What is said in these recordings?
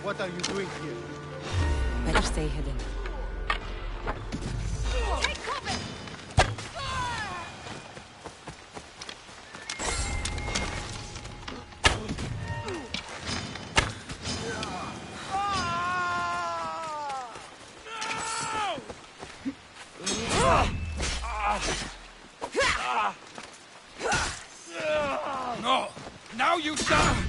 What are you doing here? Better stay hidden. Take cover! No! Now you die!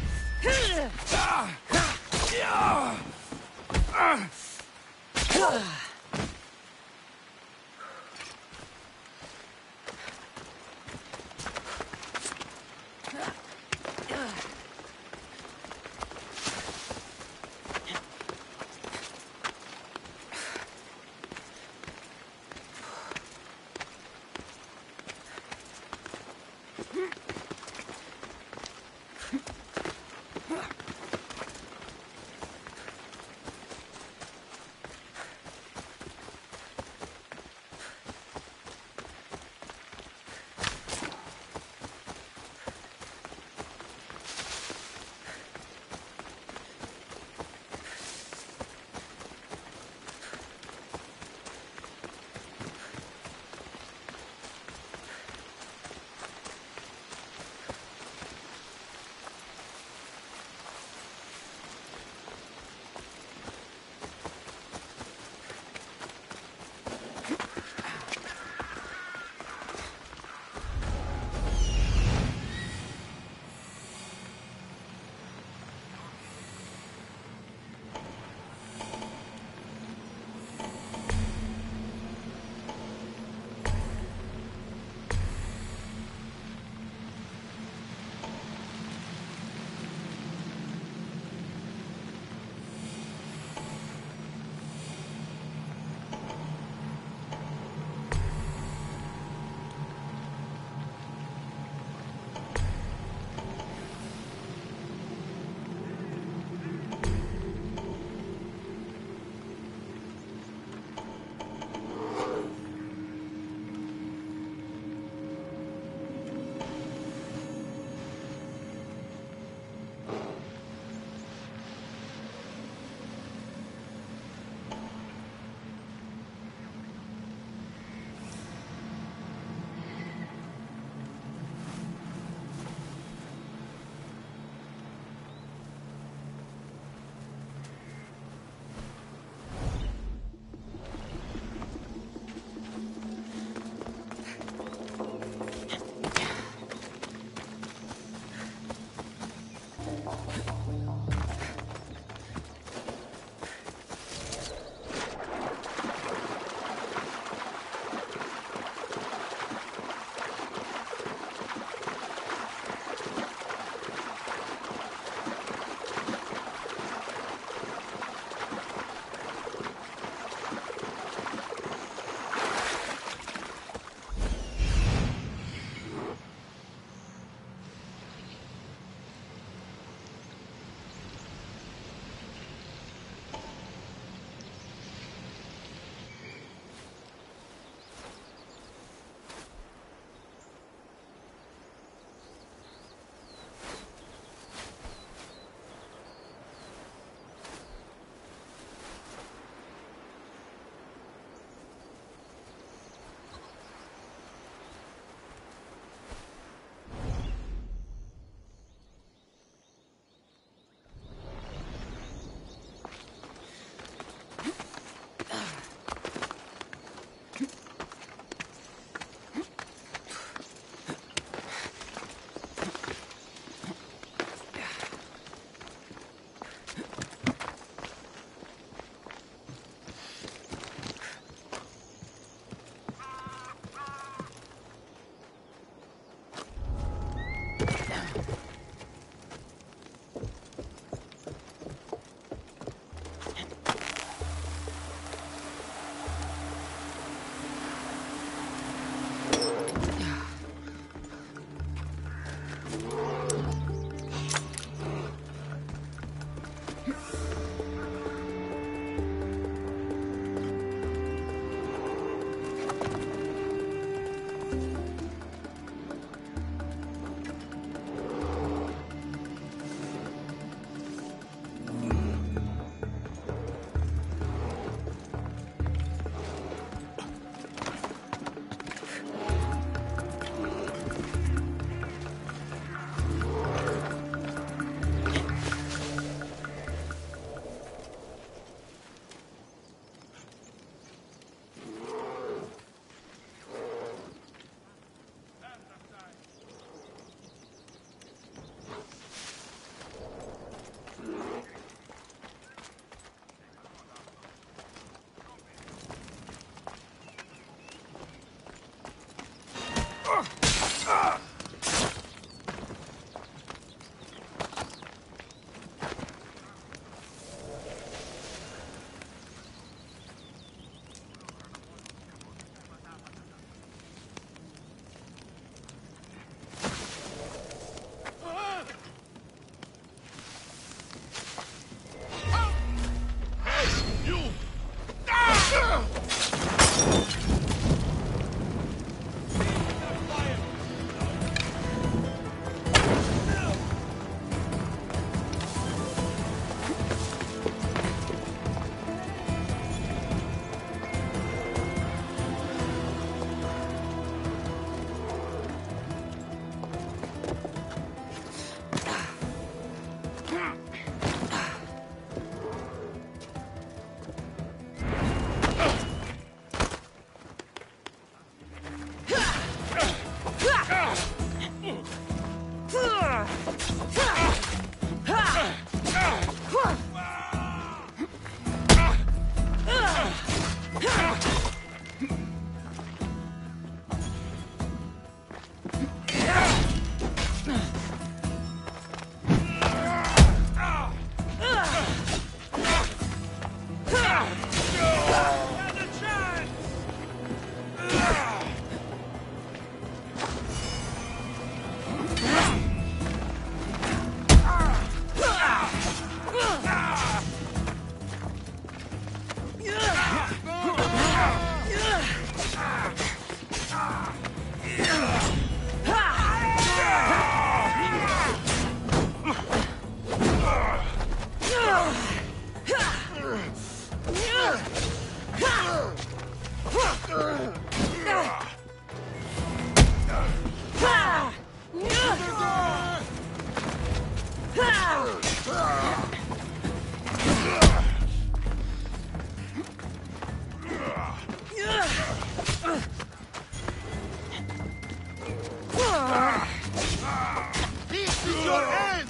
This is your end!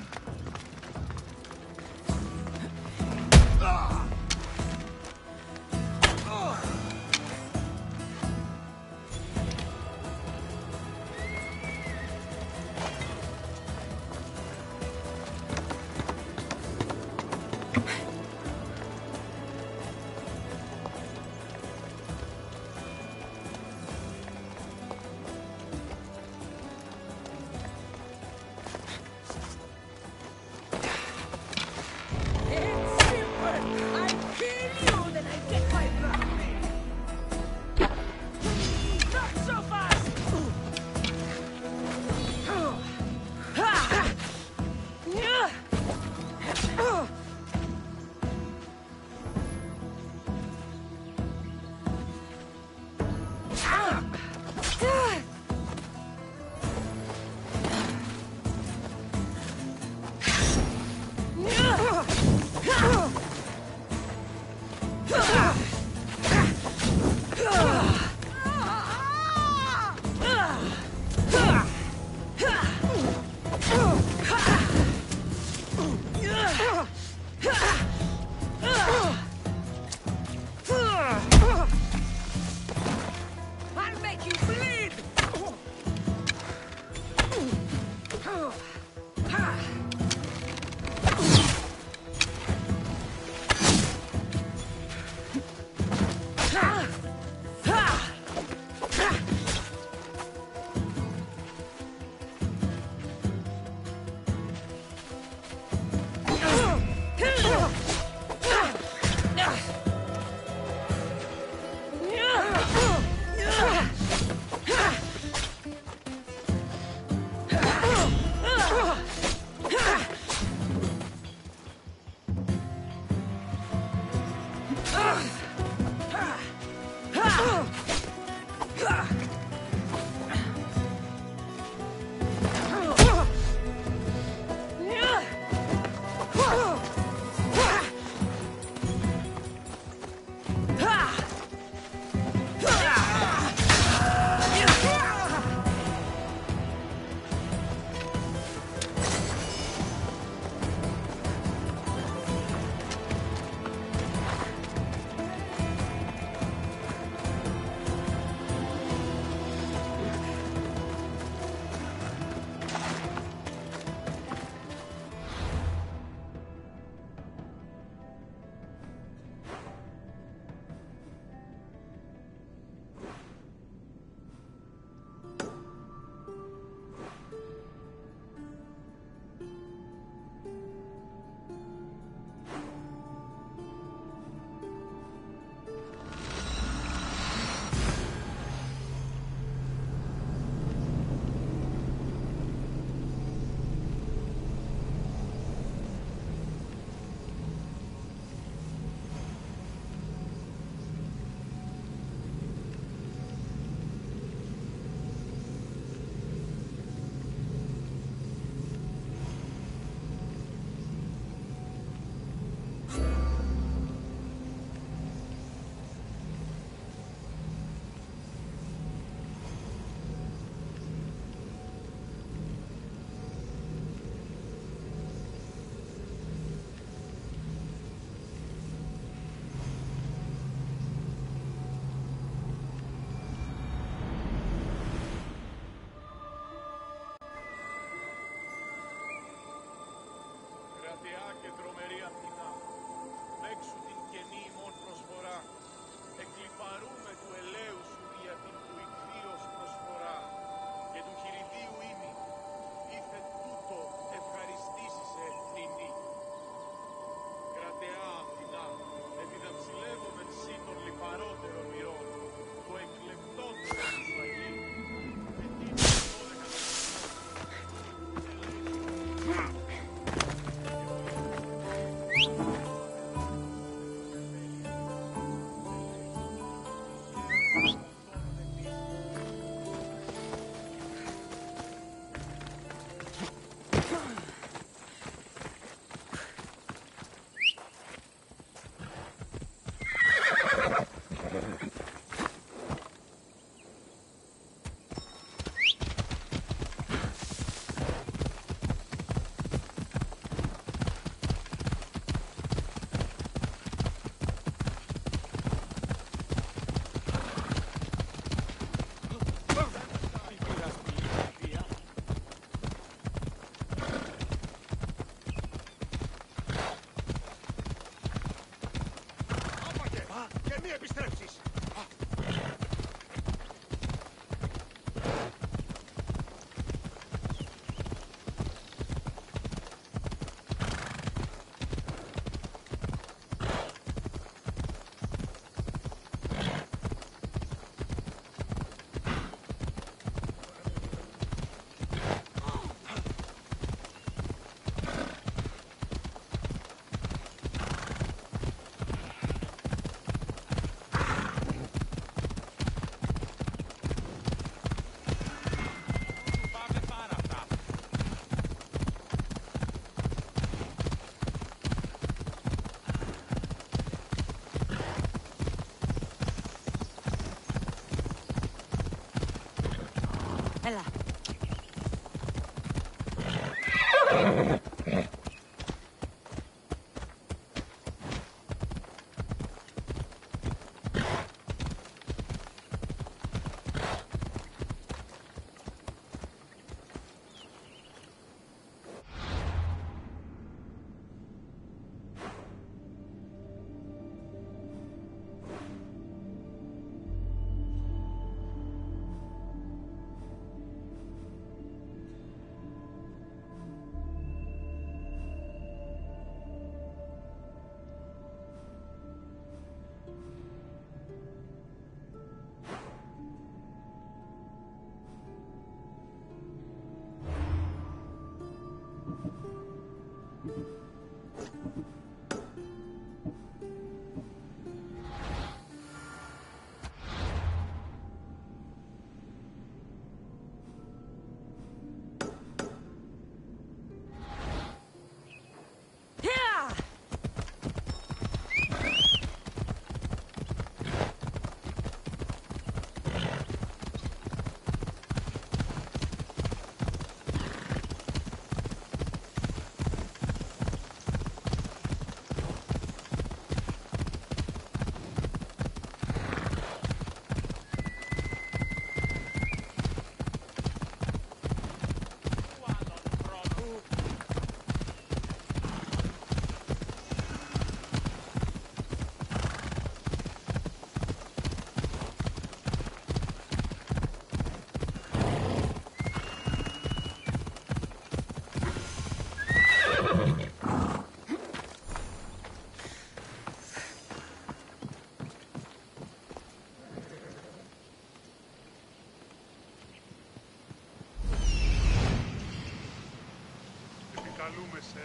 Καλούμε σε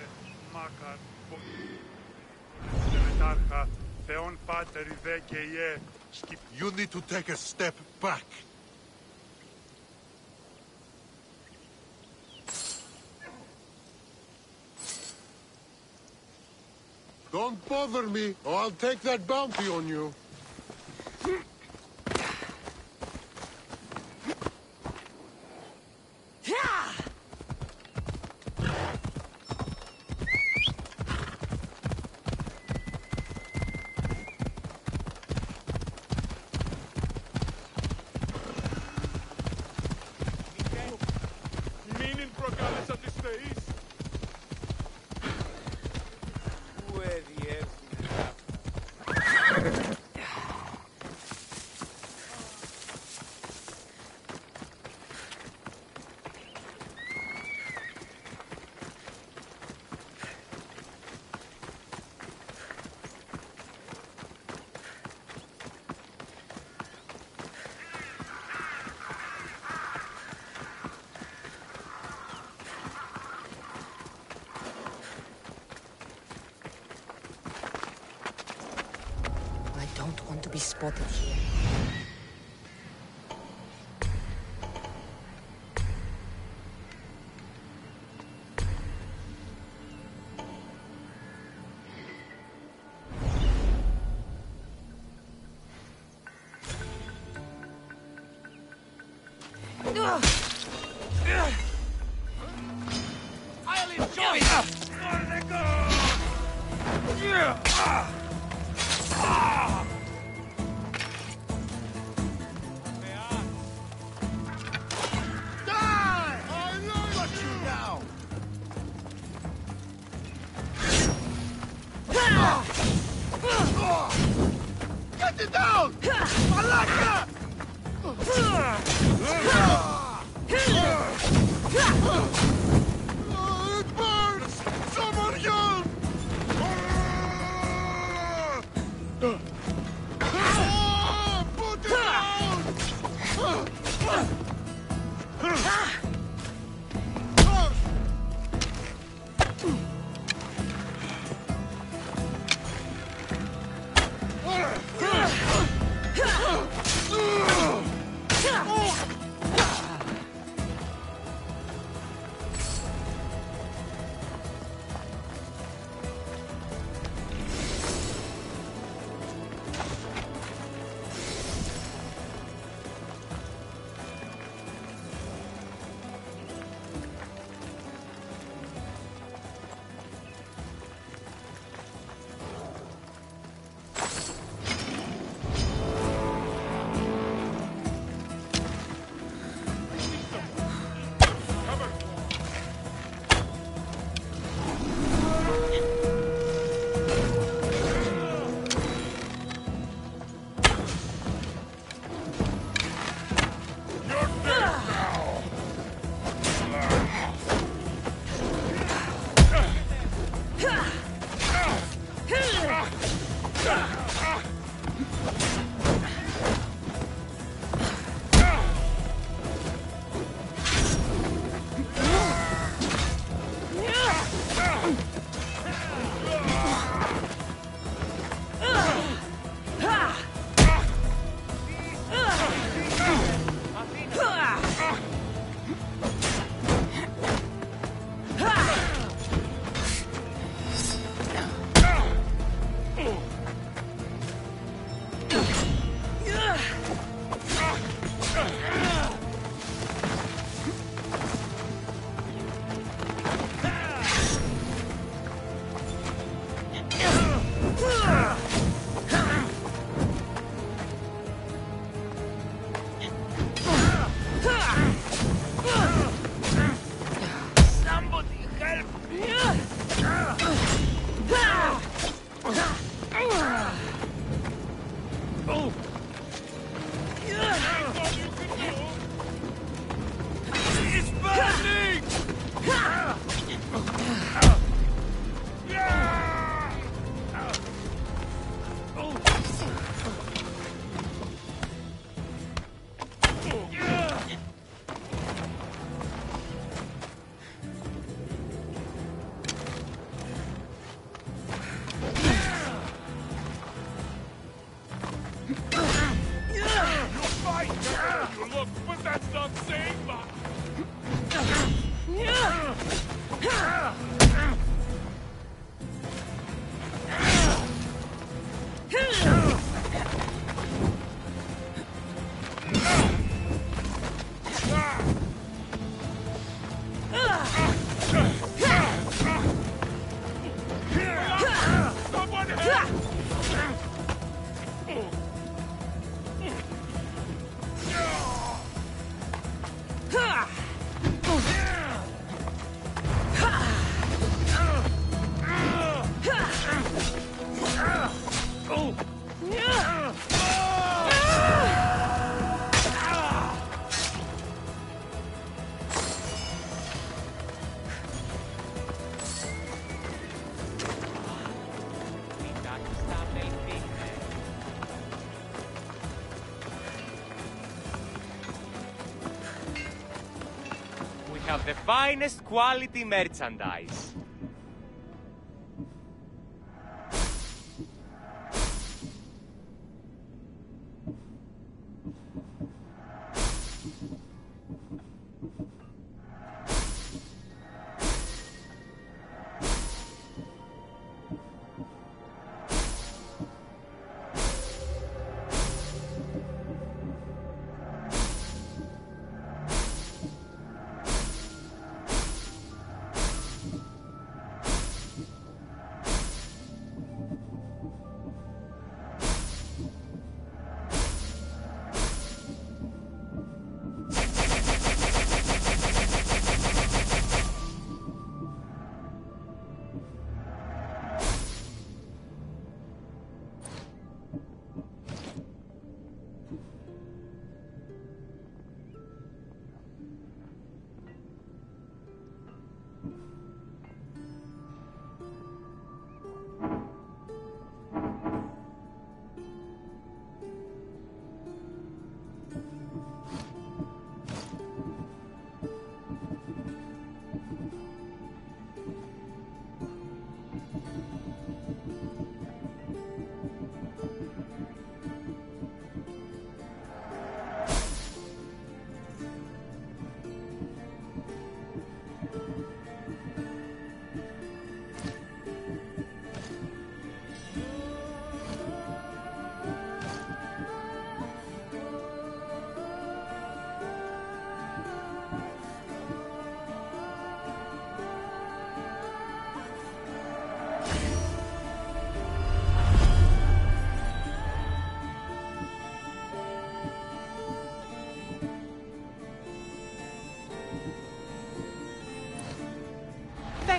Μάκαρ, Τελετάρχα, Θεόν Πάτερ, Ιδέ και Ιε, You need to take a step back. Don't bother me, or I'll take that bounty on you. I don't want to be spotted here. I'll enjoy it! Get it down! Malaka! It burns! Someone help! Put it down! have the finest quality merchandise.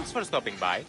Thanks for stopping by.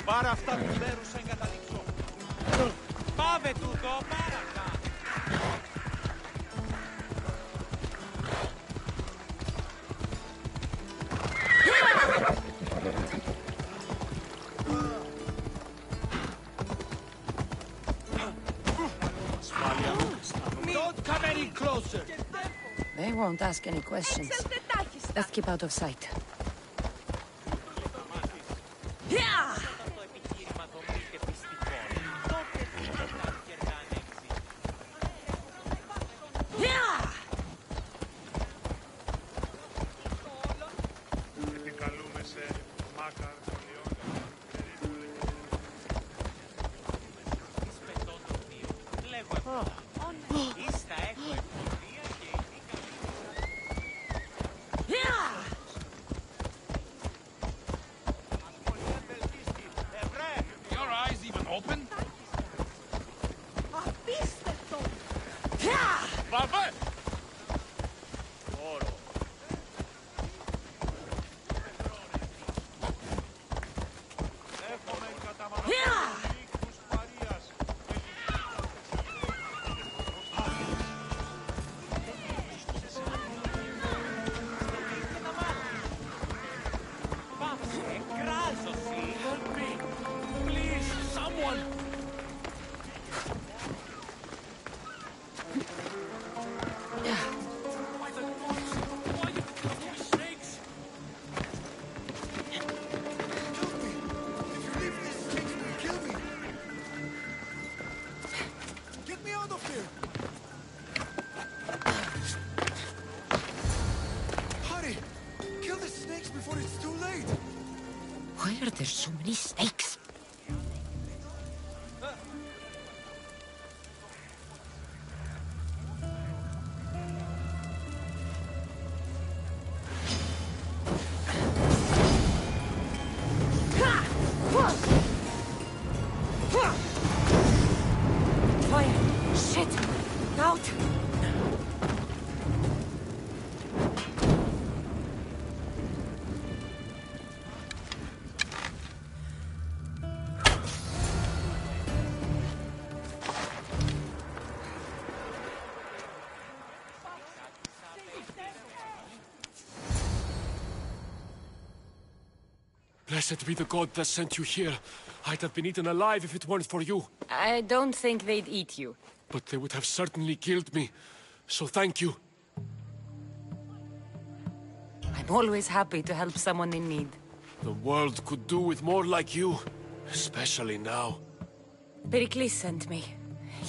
Πάρα αυτά που μέρουσα εγκαταλείψω. Πάμε τούτο, πάρα αυτά. Don't come any closer. They won't ask any questions. Let's keep out of sight. Το επιχείρημα των μη και πιστικών. Τότε τι θα κερδάνε έτσι. Επικαλούμε σε Μάκαρ των Λιών. Εις πετών το θείο. Λέγω εγώ. Ίστα έχω ευκολία και η Your eyes even open? Βαβέ! Εύχομαι κατά μανατούς Παρίας. πάψε, κράζωση. Help me! Please, someone! Why the dogs? Why the snakes? Help me! If you leave this snake, will kill me! Get me out of here! Hurry! Kill the snakes before it's too late! Why are there so many snakes? Fire! Shit! Out! Blessed be the god that sent you here. I'd have been eaten alive if it weren't for you. I don't think they'd eat you. But they would have certainly killed me. So thank you. I'm always happy to help someone in need. The world could do with more like you. Especially now. Pericles sent me.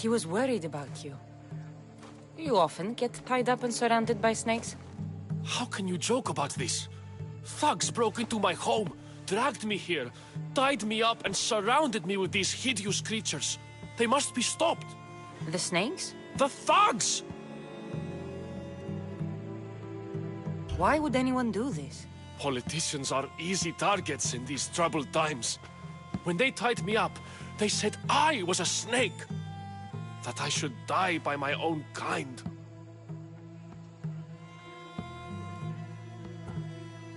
He was worried about you. You often get tied up and surrounded by snakes? How can you joke about this? Thugs broke into my home, dragged me here, tied me up and surrounded me with these hideous creatures. They must be stopped. The snakes? The thugs! Why would anyone do this? Politicians are easy targets in these troubled times. When they tied me up, they said I was a snake. That I should die by my own kind.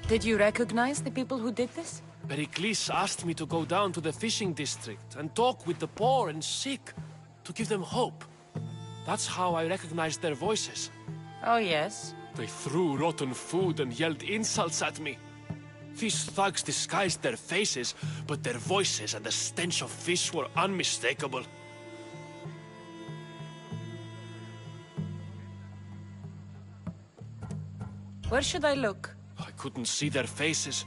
Did you recognize the people who did this? Pericles asked me to go down to the fishing district and talk with the poor and sick, to give them hope. That's how I recognized their voices. Oh, yes. They threw rotten food and yelled insults at me. These thugs disguised their faces, but their voices and the stench of fish were unmistakable. Where should I look? I couldn't see their faces,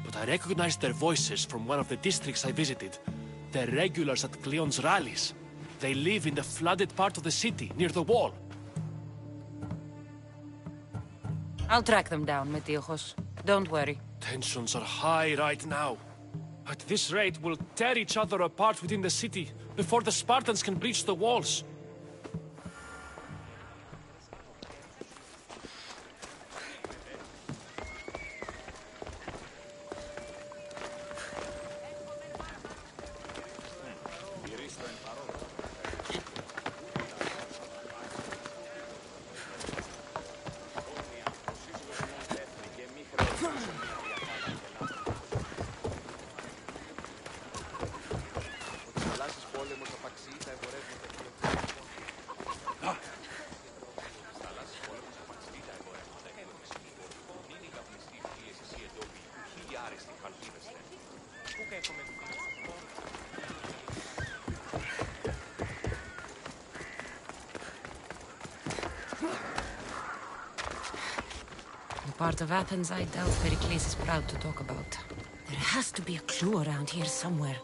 but I recognized their voices from one of the districts I visited. They're regulars at Cleon's rallies. They live in the flooded part of the city, near the wall. I'll track them down, Metiochos. Don't worry. Tensions are high right now. At this rate, we'll tear each other apart within the city before the Spartans can breach the walls. Part of Athens I doubt Pericles is proud to talk about. There has to be a clue around here somewhere.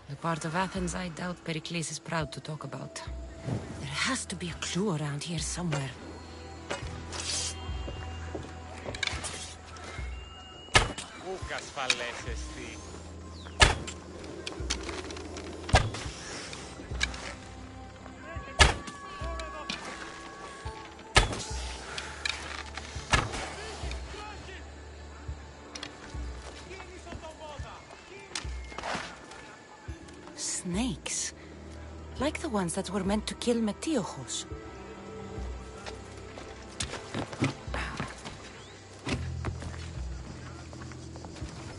The part of Athens I doubt Pericles is proud to talk about. There has to be a clue around here somewhere. Ούκ ασφαλές εστί. Snakes. Like the ones that were meant to kill Metiochos.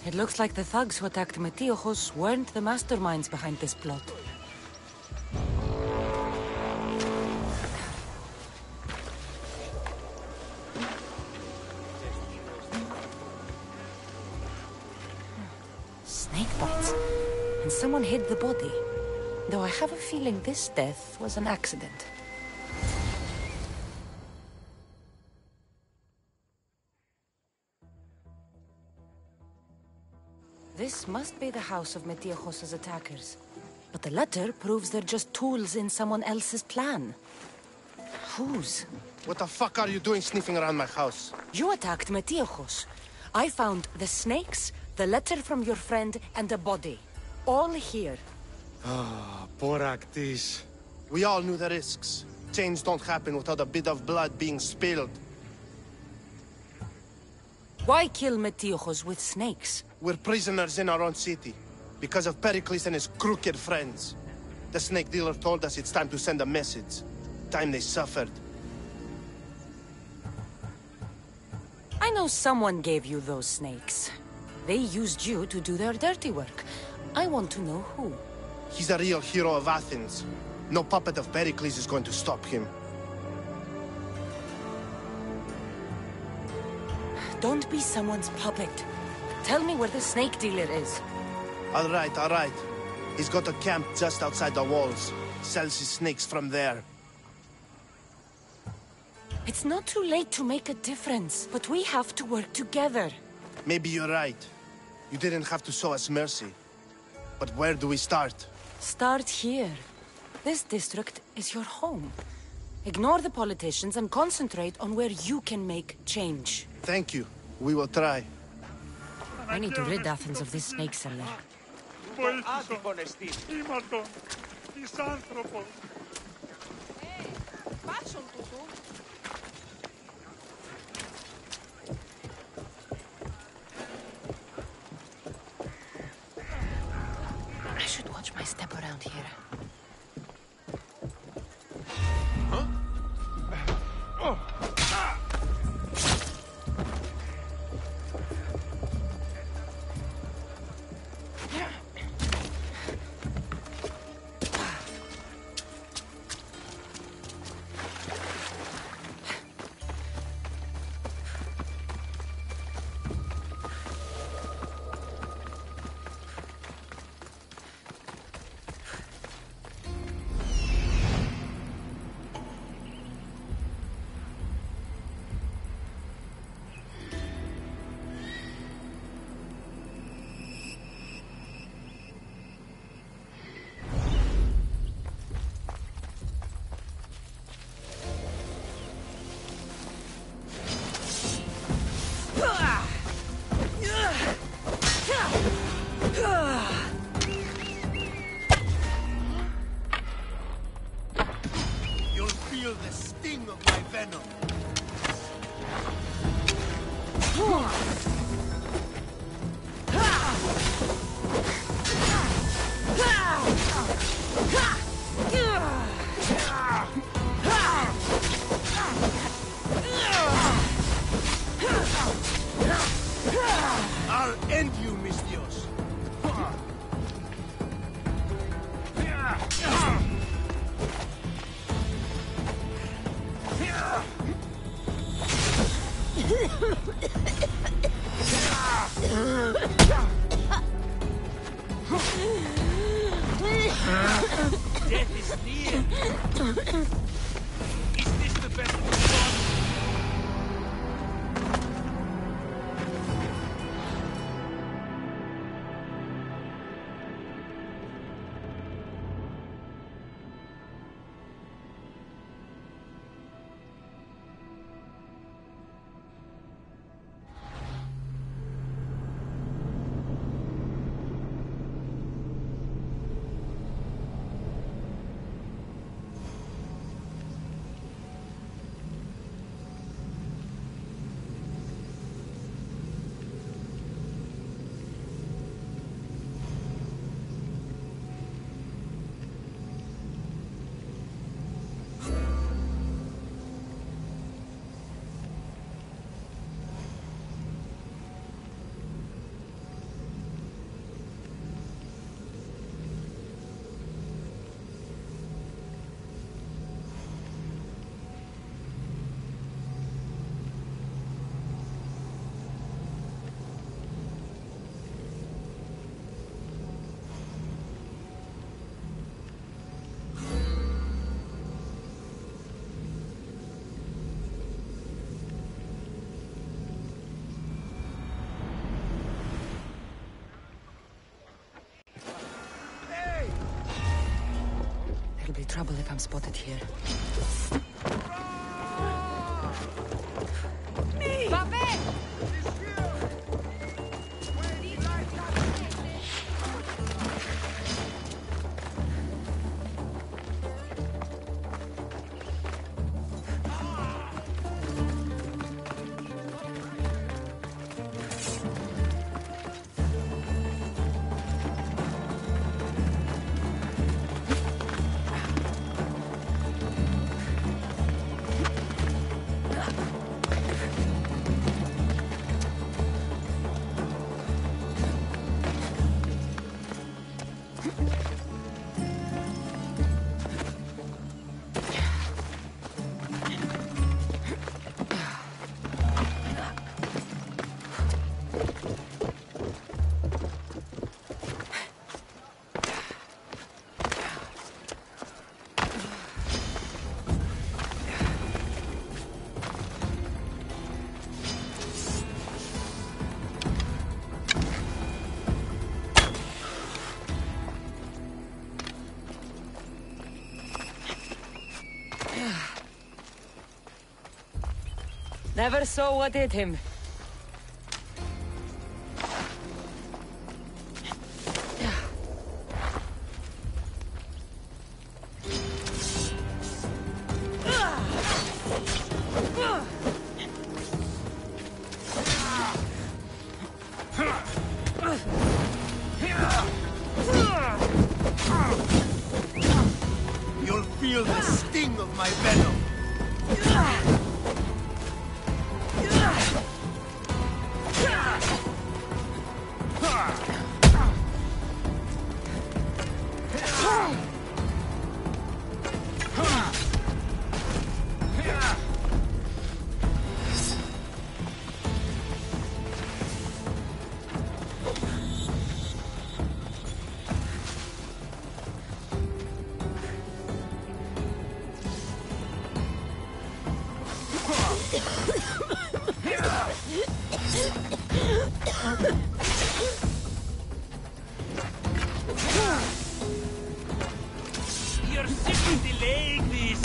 It looks like the thugs who attacked Metiochos weren't the masterminds behind this plot. Snake bites. And someone hid the body. Though I have a feeling this death was an accident. This must be the house of Metiochos' attackers. But the letter proves they're just tools in someone else's plan. Whose? What the fuck are you doing sniffing around my house? You attacked Metiochos. I found the snakes, the letter from your friend, and a body. All here. Poraktis. We all knew the risks. Change don't happen without a bit of blood being spilled. Why kill Metiochos with snakes? We're prisoners in our own city, because of Pericles and his crooked friends. The snake dealer told us it's time to send a message. Time they suffered. I know someone gave you those snakes. They used you to do their dirty work. I want to know who. He's a real hero of Athens. No puppet of Pericles is going to stop him. Don't be someone's puppet. Tell me where the snake dealer is. All right. He's got a camp just outside the walls. Sells his snakes from there. It's not too late to make a difference, but we have to work together. Maybe you're right. You didn't have to show us mercy. But where do we start? Start here. This district is your home. Ignore the politicians and concentrate on where you can make change. Thank you. We will try. I need to rid Athens of this snake seller. Άτυπον εστί. Ήμαρτον, εις άνθρωπος. Πάσον τούτου. I should watch my step around here. feel the sting of my venom. I'll end you, mis Dios. Death is near. Is this the best we've got? There'll be trouble if I'm spotted here. Never saw what hit him. You'll feel the sting of my venom. You're simply delaying this.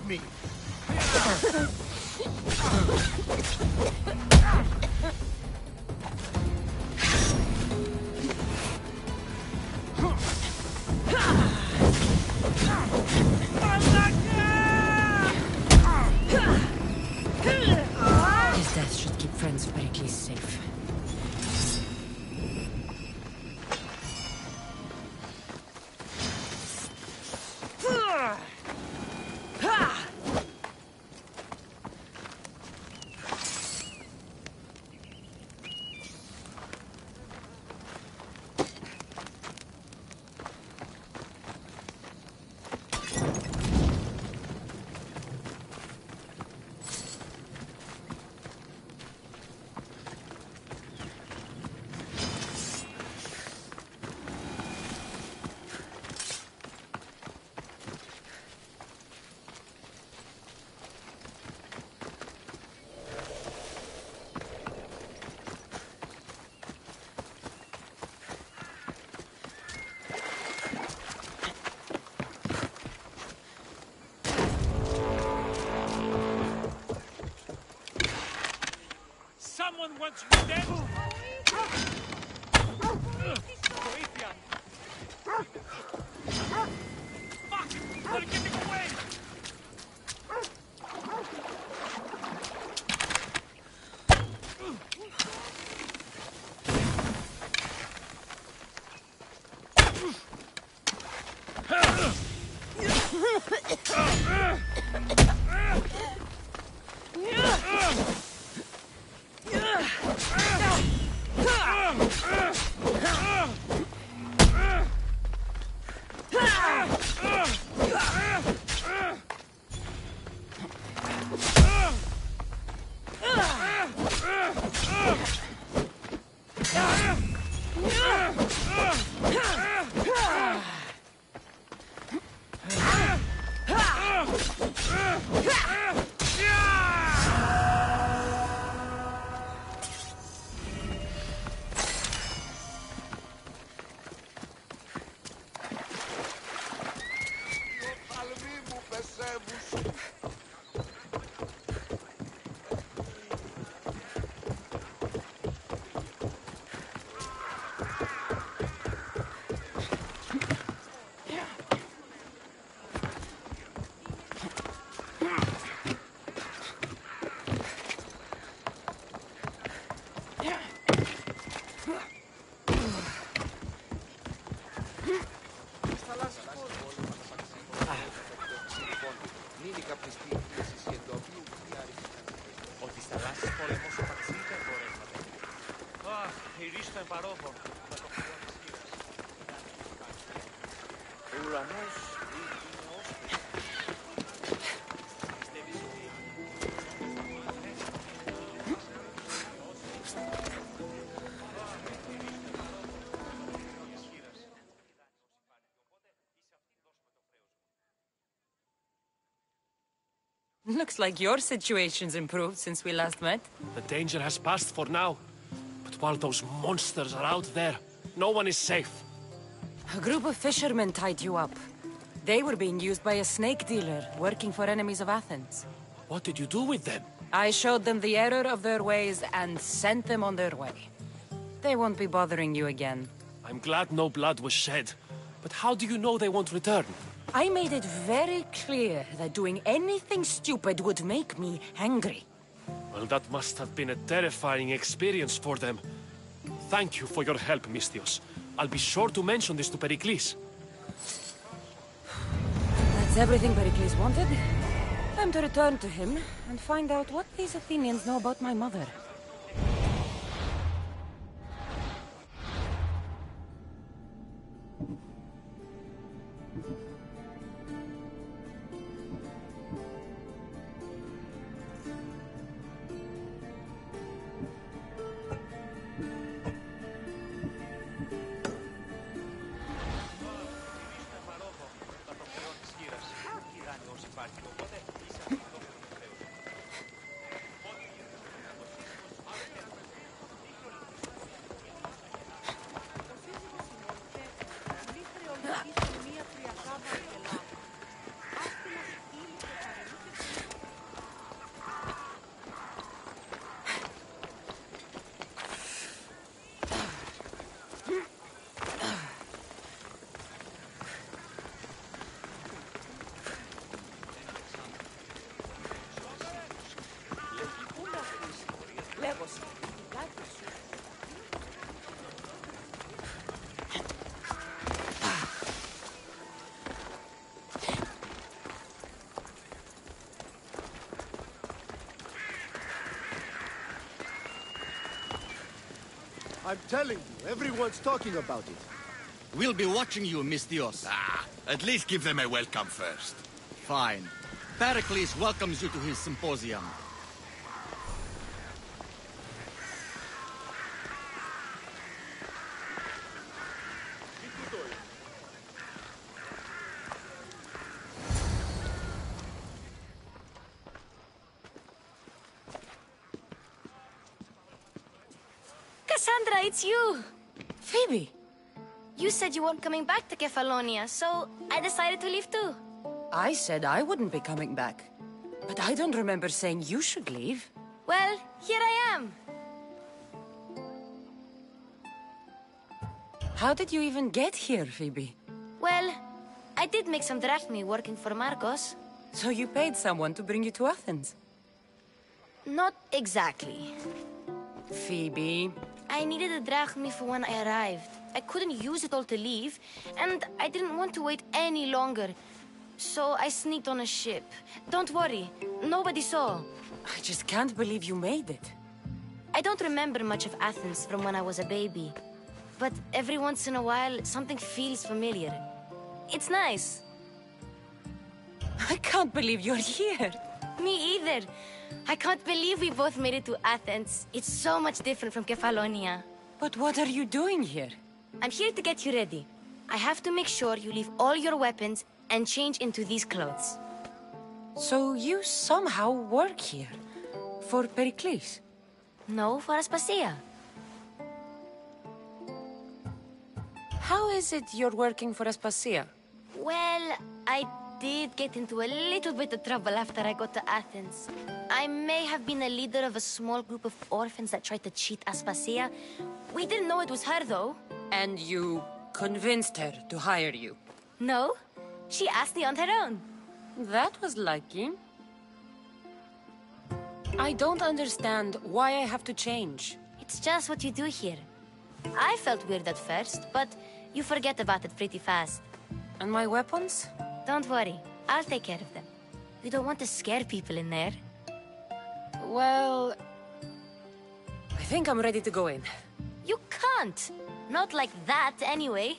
me! His death should keep friends of Pericles safe. Someone wants me dead? Βοήθεια! Fuck! They're getting away! Ότι στα λάθος πόλεμος ο Παξί δεν μπορείς να το πει. Αχ, η ρίση του εμπαρόβο. Θα το πω της χείρας. Ο ουρανός είναι όσπριος. Πιστεύεις ότι... Looks like your situation's improved since we last met. The danger has passed for now. But while those monsters are out there, no one is safe. A group of fishermen tied you up. They were being used by a snake dealer working for enemies of Athens. What did you do with them? I showed them the error of their ways and sent them on their way. They won't be bothering you again. I'm glad no blood was shed. But how do you know they won't return? I made it very clear that doing anything stupid would make me angry. Well, that must have been a terrifying experience for them. Thank you for your help, Misthios. I'll be sure to mention this to Pericles. That's everything Pericles wanted. Time to return to him and find out what these Athenians know about my mother. I'm telling you, everyone's talking about it. We'll be watching you, Miss Dios. At least give them a welcome first. Fine. Pericles welcomes you to his symposium. Cassandra, it's you! Phoebe! You said you weren't coming back to Kefalonia, so I decided to leave too. I said I wouldn't be coming back. But I don't remember saying you should leave. Well, here I am. How did you even get here, Phoebe? Well, I did make some drachmi working for Marcos. So you paid someone to bring you to Athens? Not exactly. Phoebe... I needed a drachmi for when I arrived. I couldn't use it all to leave, and I didn't want to wait any longer. So I sneaked on a ship. Don't worry, nobody saw. I just can't believe you made it. I don't remember much of Athens from when I was a baby. But every once in a while, something feels familiar. It's nice. I can't believe you're here. Me either. I can't believe we both made it to Athens. It's so much different from Kefalonia. But what are you doing here? I'm here to get you ready. I have to make sure you leave all your weapons and change into these clothes. So you somehow work here? For Pericles? No, for Aspasia. How is it you're working for Aspasia? Well, I did get into a little bit of trouble after I got to Athens. I may have been a leader of a small group of orphans that tried to cheat Aspasia. We didn't know it was her, though. And you convinced her to hire you? No, she asked me on her own. That was lucky. I don't understand why I have to change. It's just what you do here. I felt weird at first, but you forget about it pretty fast. And my weapons? Don't worry, I'll take care of them. You don't want to scare people in there. Well... I think I'm ready to go in. You can't! Not like that, anyway.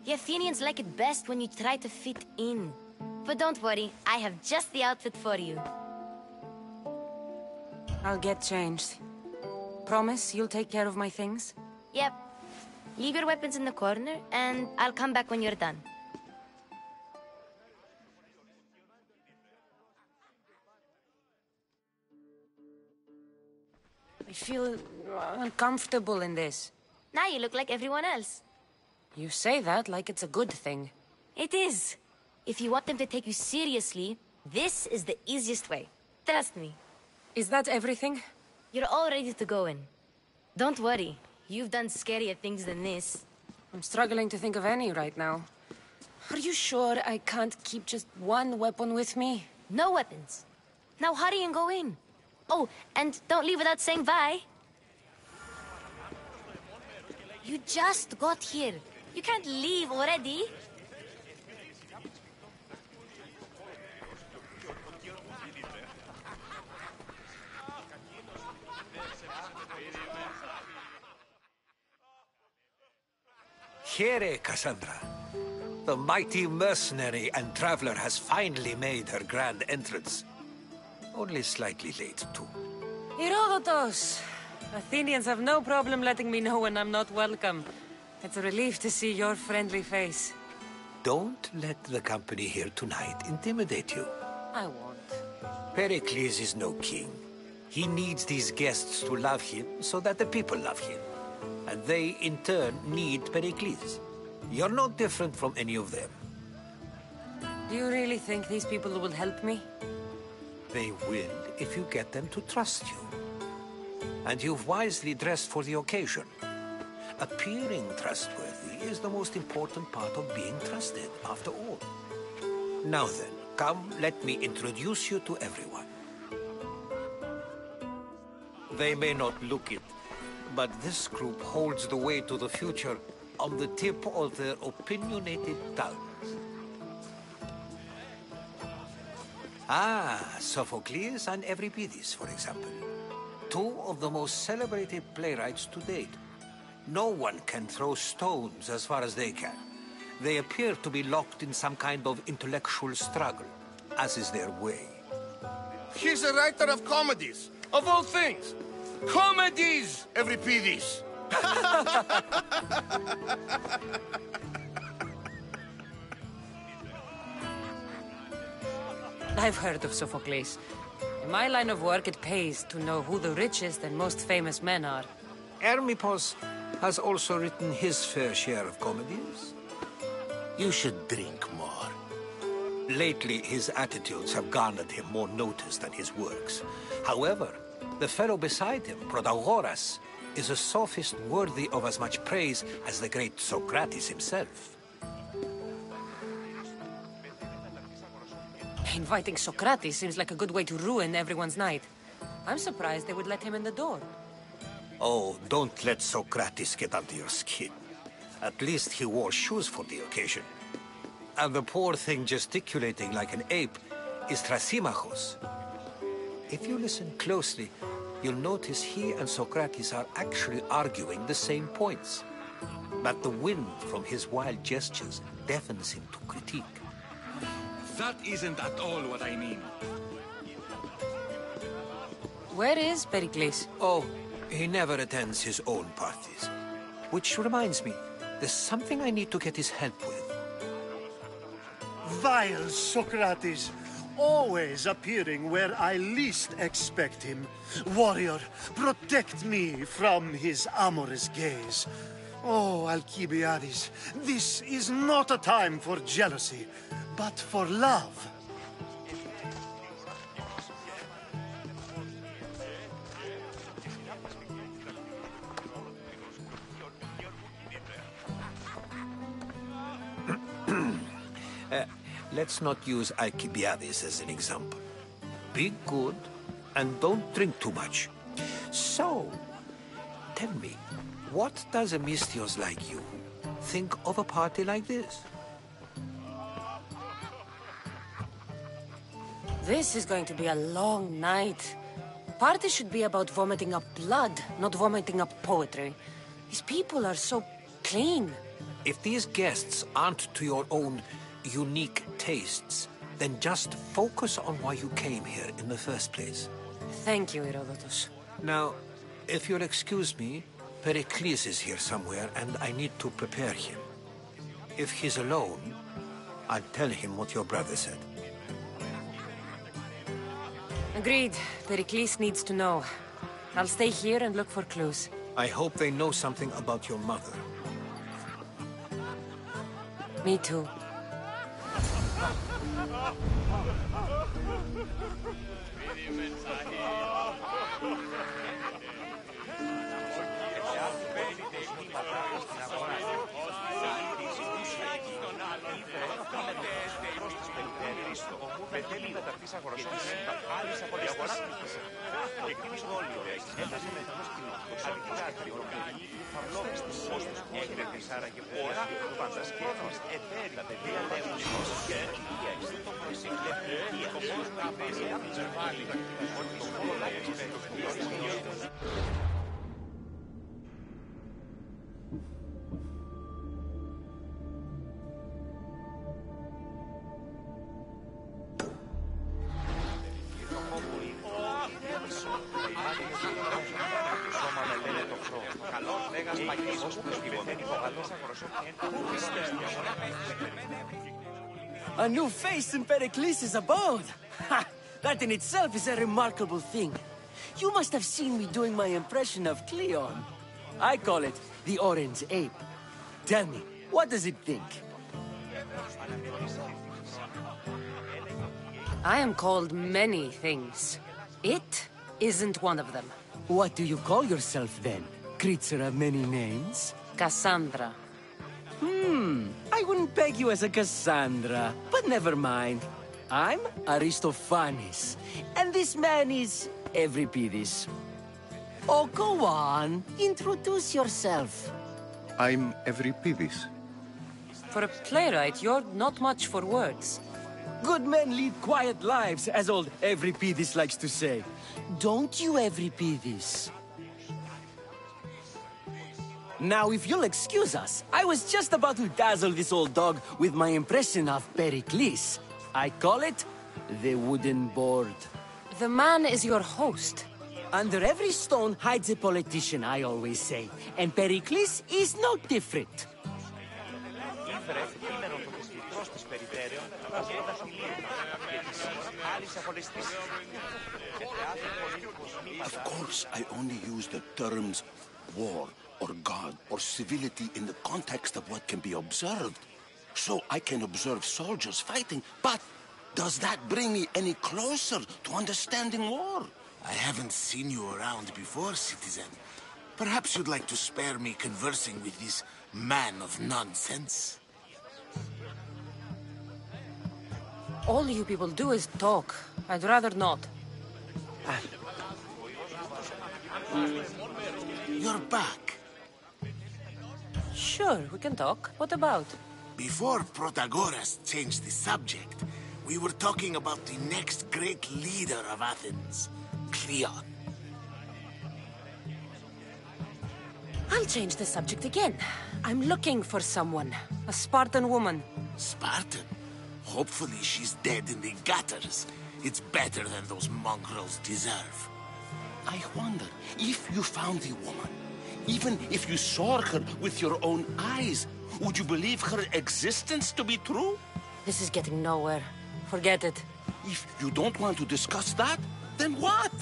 The Athenians like it best when you try to fit in. But don't worry, I have just the outfit for you. I'll get changed. Promise you'll take care of my things? Yep. Leave your weapons in the corner, and I'll come back when you're done. I feel uncomfortable in this. Now you look like everyone else. You say that like it's a good thing. It is. If you want them to take you seriously, this is the easiest way. Trust me. Is that everything? You're all ready to go in. Don't worry. You've done scarier things than this. I'm struggling to think of any right now. Are you sure I can't keep just one weapon with me? No weapons. Now hurry and go in. Oh, and don't leave without saying bye. You just got here. You can't leave already. Here, Cassandra. The mighty mercenary and traveler has finally made her grand entrance. Only slightly late, too. Herodotos! Athenians have no problem letting me know when I'm not welcome. It's a relief to see your friendly face. Don't let the company here tonight intimidate you. I won't. Pericles is no king. He needs these guests to love him so that the people love him. And they, in turn, need Pericles. You're no different from any of them. Do you really think these people will help me? They will if you get them to trust you. And you've wisely dressed for the occasion. Appearing trustworthy is the most important part of being trusted, after all. Now then, come, let me introduce you to everyone. They may not look it, but this group holds the way to the future on the tip of their opinionated tongues. Sophocles and Euripides, for example. Two of the most celebrated playwrights to date. No one can throw stones as far as they can. They appear to be locked in some kind of intellectual struggle, as is their way. He's a writer of comedies, of all things. Comedies, Euripides. I've heard of Sophocles. In my line of work, it pays to know who the richest and most famous men are. Hermippos has also written his fair share of comedies. You should drink more. Lately, his attitudes have garnered him more notice than his works. However, the fellow beside him, Protagoras, is a sophist worthy of as much praise as the great Socrates himself. Inviting Socrates seems like a good way to ruin everyone's night. I'm surprised they would let him in the door. Oh, don't let Socrates get under your skin. At least he wore shoes for the occasion. And the poor thing gesticulating like an ape is Thrasymachos. If you listen closely, you'll notice he and Socrates are actually arguing the same points. But the wind from his wild gestures deafens him to critique. That isn't at all what I mean. Where is Pericles? Oh, he never attends his own parties. Which reminds me, there's something I need to get his help with. Vile Socrates, always appearing where I least expect him. Warrior, protect me from his amorous gaze. Oh, Alcibiades, this is not a time for jealousy, but for love. Let's not use Alcibiades as an example. Be good and don't drink too much. So, tell me, what does a Mystios like you think of a party like this? This is going to be a long night. Party should be about vomiting up blood, not vomiting up poetry. These people are so clean. If these guests aren't to your own unique tastes, then just focus on why you came here in the first place. Thank you, Herodotus. Now, if you'll excuse me, Pericles is here somewhere and I need to prepare him. If he's alone, I'll tell him what your brother said. Agreed. Pericles needs to know. I'll stay here and look for clues. I hope they know something about your mother. Me too. A new face in Pericles' abode! Ha! That in itself is a remarkable thing. You must have seen me doing my impression of Cleon. I call it the Orange Ape. Tell me, what does it think? I am called many things. It isn't one of them. What do you call yourself then? Creature of many names? Cassandra. I wouldn't peg you as a Cassandra, but never mind. I'm Aristophanes, and this man is Euripides. Oh, go on. Introduce yourself. I'm Euripides. For a playwright, you're not much for words. Good men lead quiet lives, as old Euripides likes to say. Don't you, Euripides? Now, if you'll excuse us, I was just about to dazzle this old dog with my impression of Pericles. I call it the wooden board. The man is your host. Under every stone hides a politician, I always say. And Pericles is no different. Of course, I only use the terms war or God or civility in the context of what can be observed. So I can observe soldiers fighting, but does that bring me any closer to understanding war? I haven't seen you around before, citizen. Perhaps you'd like to spare me conversing with this man of nonsense? All you people do is talk. I'd rather not. You're back. Sure, we can talk. What about? Before Protagoras changed the subject, we were talking about the next great leader of Athens, Cleon. I'll change the subject again. I'm looking for someone. A Spartan woman. Spartan? Hopefully she's dead in the gutters. It's better than those mongrels deserve. I wonder if you found the woman, even if you saw her with your own eyes, would you believe her existence to be true? This is getting nowhere. Forget it. If you don't want to discuss that, then what?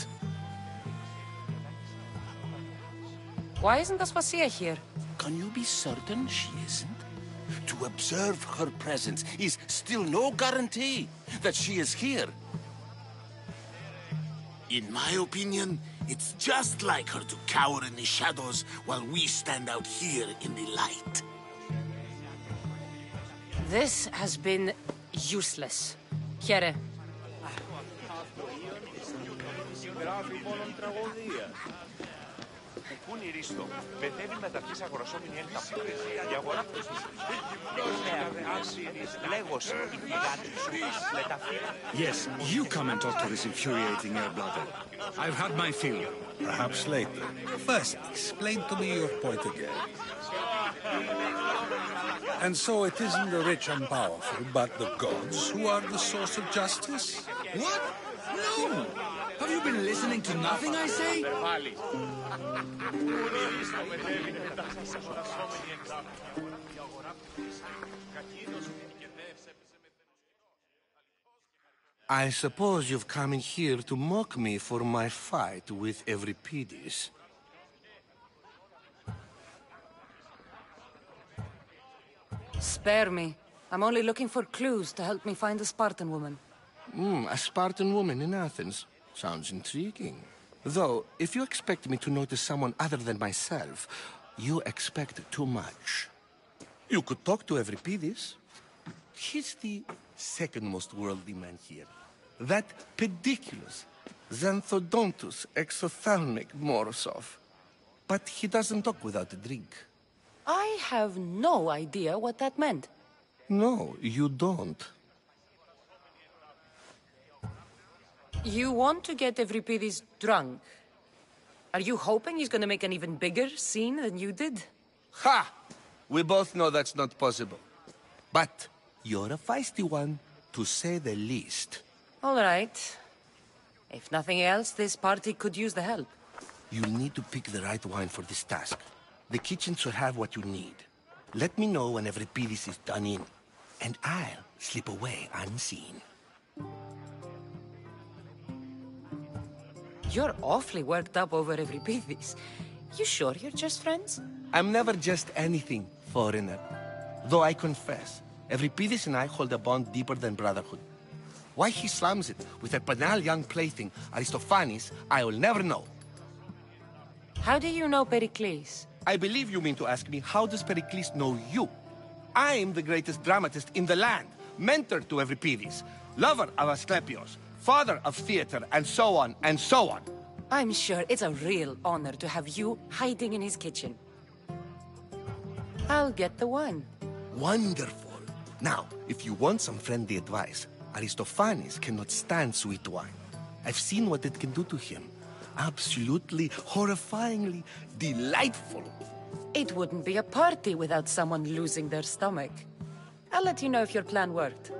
Why isn't Aspasia here? Can you be certain she isn't? To observe her presence is still no guarantee that she is here. In my opinion, it's just like her to cower in the shadows while we stand out here in the light. This has been useless. Chiere. Yes, you come and talk to this infuriating brother. I've had my fill. Perhaps later. First, explain to me your point again. And so it isn't the rich and powerful, but the gods who are the source of justice? What? No! Have you been listening to nothing I say? I suppose you've come in here to mock me for my fight with Euripides. Spare me. I'm only looking for clues to help me find a Spartan woman. A Spartan woman in Athens. Sounds intriguing. Though, if you expect me to notice someone other than myself, you expect too much. You could talk to Euripides. He's the second most worldly man here. That pediculous, xanthodontus exothalmic Morosov. But he doesn't talk without a drink. I have no idea what that meant. No, you don't. You want to get Euripides drunk? Are you hoping he's gonna make an even bigger scene than you did? Ha! We both know that's not possible. But you're a feisty one, to say the least. All right. If nothing else, this party could use the help. You'll need to pick the right wine for this task. The kitchen should have what you need. Let me know when Euripides is done in, and I'll slip away unseen. You're awfully worked up over Euripides. You sure you're just friends? I'm never just anything, foreigner. Though I confess, Euripides and I hold a bond deeper than brotherhood. Why he slams it with a banal young plaything, Aristophanes, I will never know. How do you know Pericles? I believe you mean to ask me, how does Pericles know you? I'm the greatest dramatist in the land, mentor to Euripides, lover of Asclepios, father of theater, and so on, and so on. I'm sure it's a real honor to have you hiding in his kitchen. I'll get the wine. Wonderful. Now, if you want some friendly advice, Aristophanes cannot stand sweet wine. I've seen what it can do to him. Absolutely, horrifyingly delightful. It wouldn't be a party without someone losing their stomach. I'll let you know if your plan worked.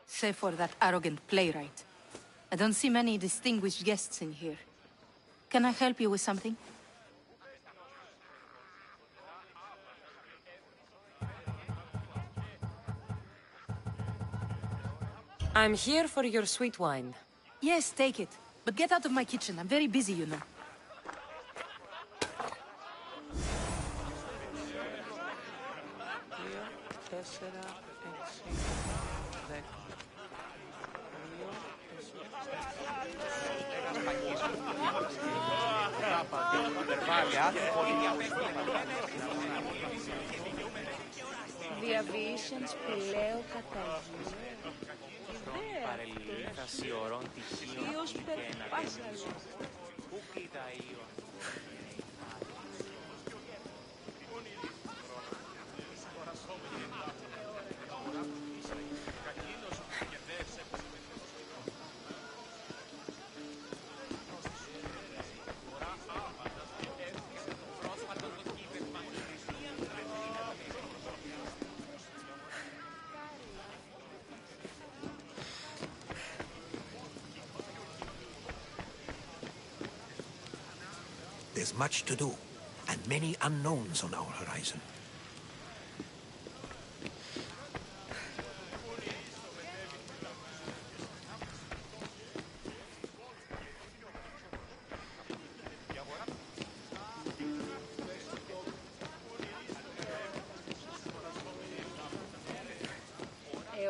Save for that arrogant playwright. I don't see many distinguished guests in here. Can I help you with something? I'm here for your sweet wine. Yes, take it. But get out of my kitchen. I'm very busy, you know. Διαβίησαν σπηλαίο καταγγείο. Παρελίθαση ορών τυχείων Ποιος και περπάσαλο. Πού κοίτα ίον. There's much to do, and many unknowns on our horizon.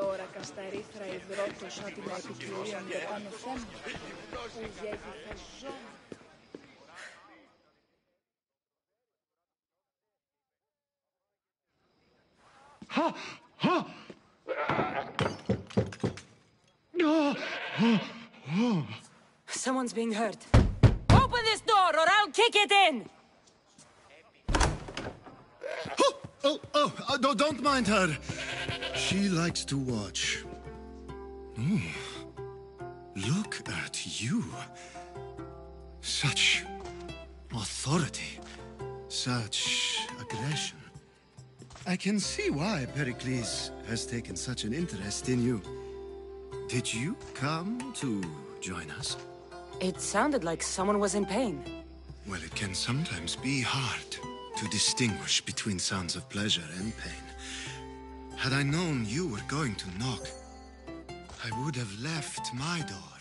Ώρα κασταρίθρα υδρότος άτιμα επικυρίονται πάνω θέμα. Που γέγει ζώα. Someone's being hurt. Open this door or I'll kick it in! Don't mind her. She likes to watch. Oh, look at you. Such authority. Such aggression. I can see why Pericles has taken such an interest in you. Did you come to join us? It sounded like someone was in pain. Well, it can sometimes be hard to distinguish between sounds of pleasure and pain. Had I known you were going to knock, I would have left my door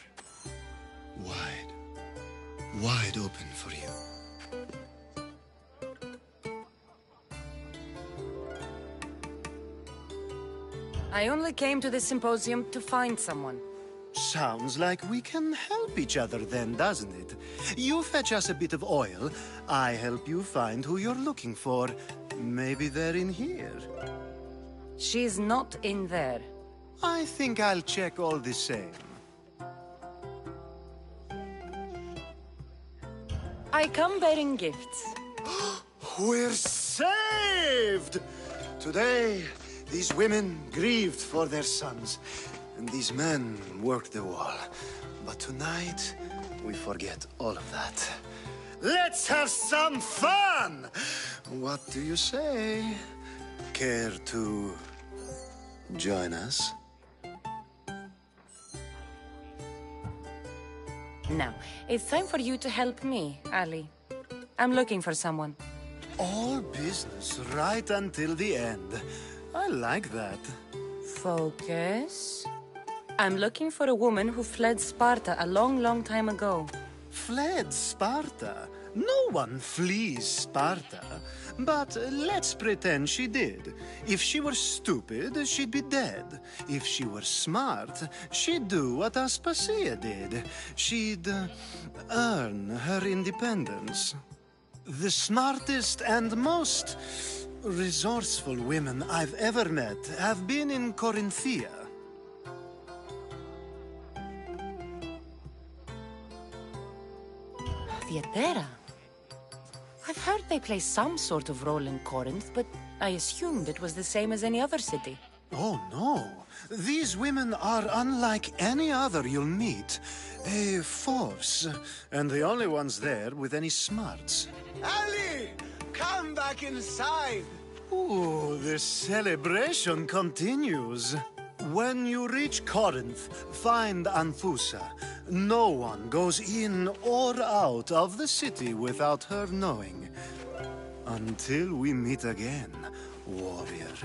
wide open for you. I only came to the symposium to find someone. Sounds like we can help each other then, doesn't it? You fetch us a bit of oil, I help you find who you're looking for. Maybe they're in here. She's not in there. I think I'll check all the same. I come bearing gifts. We're saved! Today, these women grieved for their sons, and these men worked the wall. But tonight, we forget all of that. Let's have some fun! What do you say? Care to join us? Now, it's time for you to help me, Ali. I'm looking for someone. All business right until the end. I like that. Focus. I'm looking for a woman who fled Sparta a long, long time ago. Fled Sparta? No one flees Sparta. But let's pretend she did. If she were stupid, she'd be dead. If she were smart, she'd do what Aspasia did. She'd earn her independence. The smartest and most resourceful women I've ever met have been in Corinthia. Theatera. I've heard they play some sort of role in Corinth, but I assumed it was the same as any other city. Oh, no. These women are unlike any other you'll meet. A force, and the only ones there with any smarts. Ali! Come back inside! Ooh, the celebration continues. When you reach Corinth, find Anfusa. No one goes in or out of the city without her knowing. Until we meet again, warrior.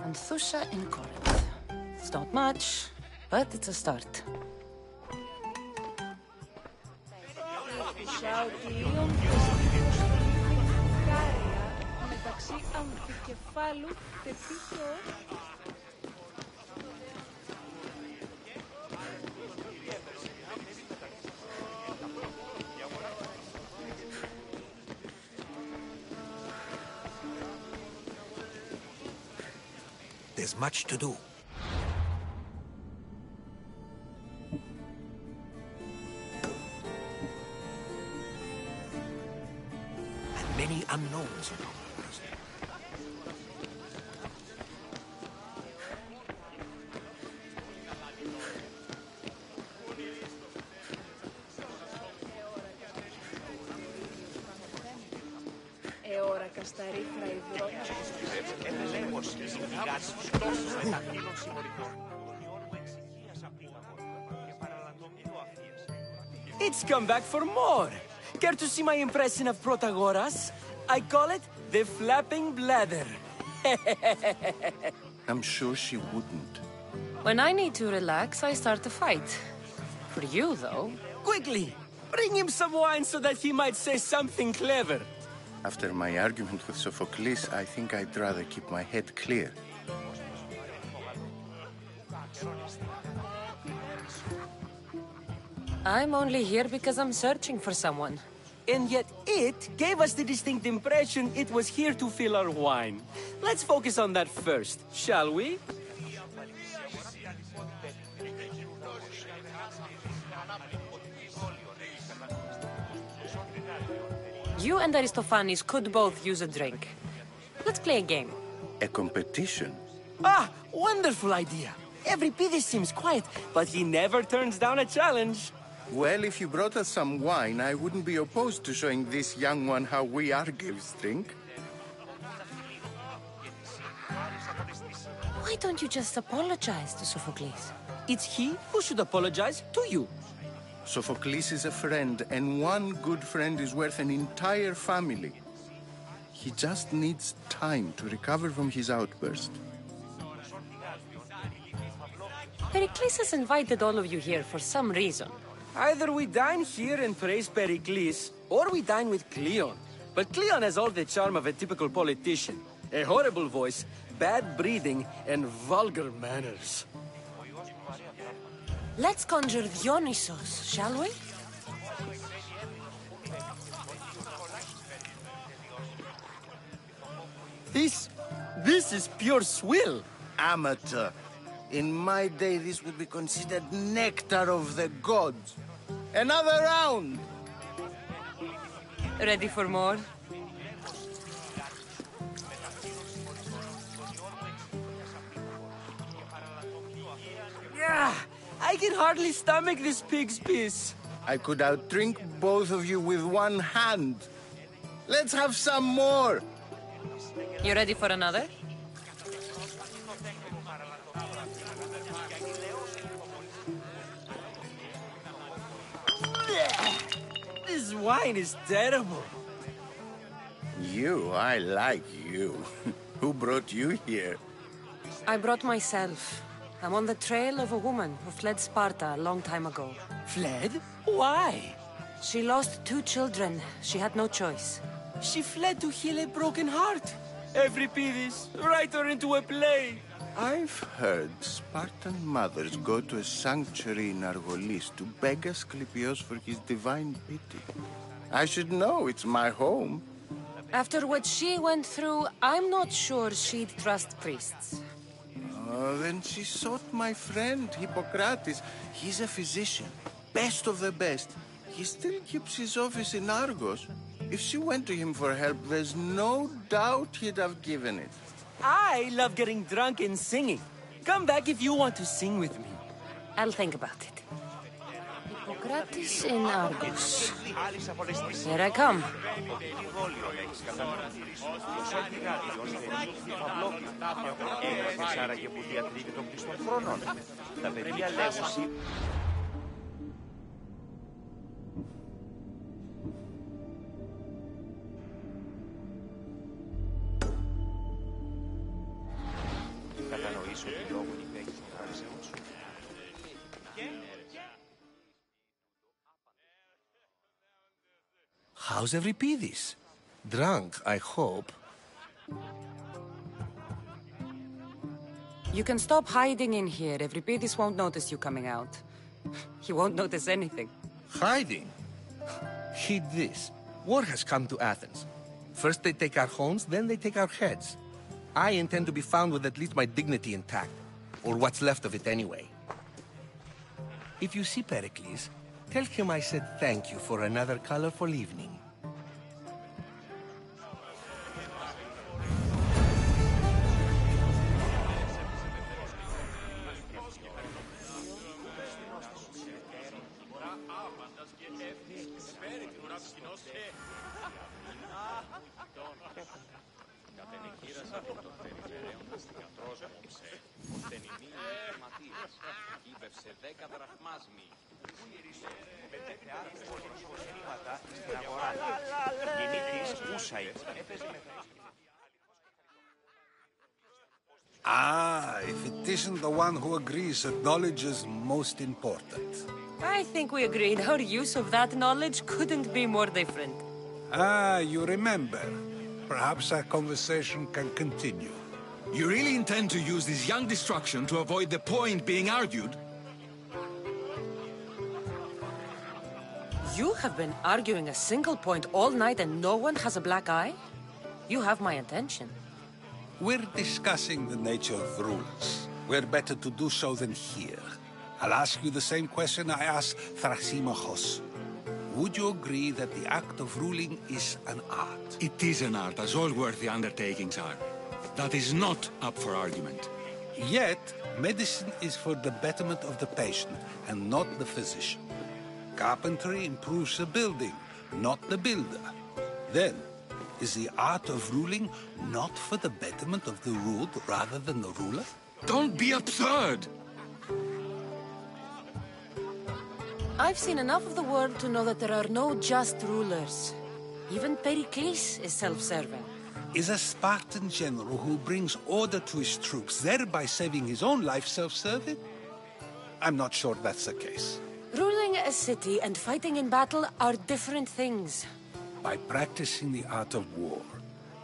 Anfusa in Corinth. It's not much, but it's a start. Άκουσα ότι η Λίον Κάρια μεταξύ Αμφικεφάλου και Πίθο. There's much to do. And many unknowns along the present. Ώρα κασταρίχρα υδρότα. Επελέγωση κυνηγάς τόσους μεταφύλων συμμοριτών. It's come back for more. Care to see my impression of Protagoras? I call it the flapping bladder. I'm sure she wouldn't. When I need to relax, I start a fight. For you, though. Quickly, bring him some wine so that he might say something clever. After my argument with Sophocles, I think I'd rather keep my head clear. I'm only here because I'm searching for someone. And yet it gave us the distinct impression it was here to fill our wine. Let's focus on that first, shall we? You and Aristophanes could both use a drink. Let's play a game. A competition? Ah, wonderful idea. Every Pidis seems quiet, but he never turns down a challenge. Well, if you brought us some wine, I wouldn't be opposed to showing this young one how we Argives drink. Why don't you just apologize to Sophocles? It's he who should apologize to you. Sophocles is a friend, and one good friend is worth an entire family. He just needs time to recover from his outburst. Pericles has invited all of you here for some reason. Either we dine here and praise Pericles, or we dine with Cleon. But Cleon has all the charm of a typical politician. A horrible voice, bad breeding, and vulgar manners. Let's conjure Dionysos, shall we? This is pure swill. Amateur. In my day, this would be considered nectar of the gods. Another round! Ready for more? Yeah, I can hardly stomach this pig's piss. I could outdrink both of you with one hand. Let's have some more! You ready for another? This wine is terrible. You, I like you. Who brought you here? I brought myself. I'm on the trail of a woman who fled Sparta a long time ago. Fled? Why? She lost 2 children. She had no choice. She fled to heal a broken heart. Euripides, write her into a play. I've heard Spartan mothers go to a sanctuary in Argolis to beg Asclepios for his divine pity. I should know, it's my home. After what she went through, I'm not sure she'd trust priests. Oh, then she sought my friend, Hippocrates. He's a physician, best of the best. He still keeps his office in Argos. If she went to him for help, there's no doubt he'd have given it. I love getting drunk and singing. Come back if you want to sing with me. I'll think about it. Hippocrates in Argos. Here I come. How's Euripides? Drunk, I hope. You can stop hiding in here. Euripides won't notice you coming out. He won't notice anything. Hiding? Heed this. War has come to Athens. First they take our homes, then they take our heads. I intend to be found with at least my dignity intact. Or what's left of it anyway. If you see Pericles, tell him I said thank you for another colorful evening. Ah, if it isn't the one who agrees that knowledge is most important. I think we agreed our use of that knowledge couldn't be more different. Ah, you remember. Perhaps our conversation can continue. You really intend to use this young destruction to avoid the point being argued? You have been arguing a single point all night and no one has a black eye? You have my attention. We're discussing the nature of rules. We're better to do so than here. I'll ask you the same question I asked Thrasymachos. Would you agree that the act of ruling is an art? It is an art, as all worthy undertakings are. That is not up for argument. Yet, medicine is for the betterment of the patient, and not the physician. Carpentry improves the building, not the builder. Then, is the art of ruling not for the betterment of the ruled rather than the ruler? Don't be absurd! I've seen enough of the world to know that there are no just rulers. Even Pericles is self-serving. Is a Spartan general who brings order to his troops, thereby saving his own life, self-serving? I'm not sure that's the case. Ruling a city and fighting in battle are different things. By practicing the art of war,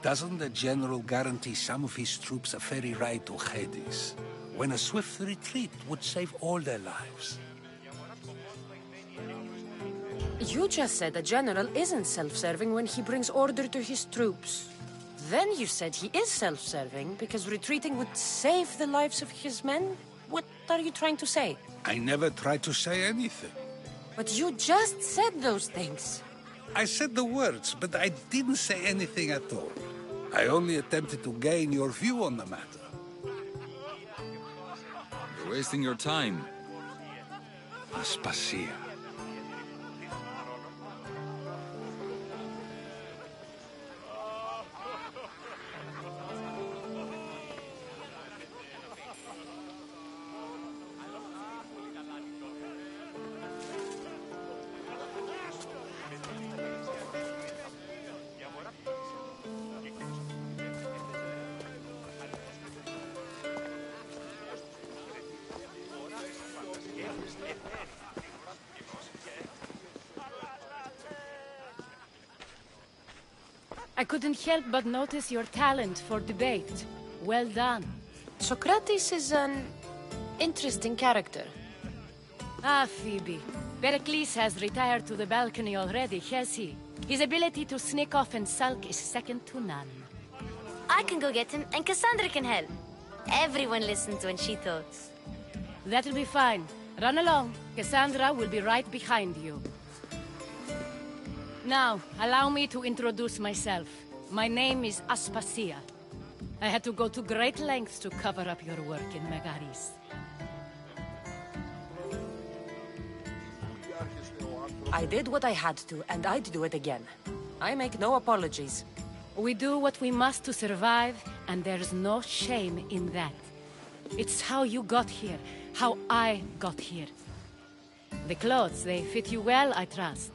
doesn't the general guarantee some of his troops a ferry ride to Hades, when a swift retreat would save all their lives? You just said a general isn't self-serving when he brings order to his troops. Then you said he is self-serving because retreating would save the lives of his men? What are you trying to say? I never tried to say anything. But you just said those things. I said the words, but I didn't say anything at all. I only attempted to gain your view on the matter. You're wasting your time. Aspasia. I couldn't help but notice your talent for debate. Well done. Socrates is an interesting character. Ah, Phoebe. Pericles has retired to the balcony already, has he? His ability to sneak off and sulk is second to none. I can go get him, and Cassandra can help. Everyone listens when she talks. That'll be fine. Run along. Cassandra will be right behind you. Now, allow me to introduce myself. My name is Aspasia. I had to go to great lengths to cover up your work in Megaris. I did what I had to, and I'd do it again. I make no apologies. We do what we must to survive, and there's no shame in that. It's how you got here, how I got here. The clothes, they fit you well, I trust.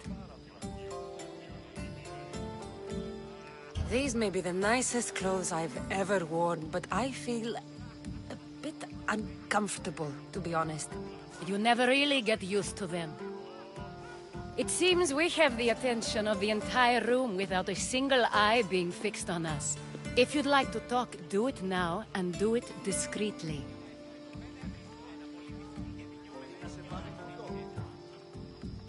These may be the nicest clothes I've ever worn, but I feel a bit uncomfortable, to be honest. You never really get used to them. It seems we have the attention of the entire room without a single eye being fixed on us. If you'd like to talk, do it now, and do it discreetly.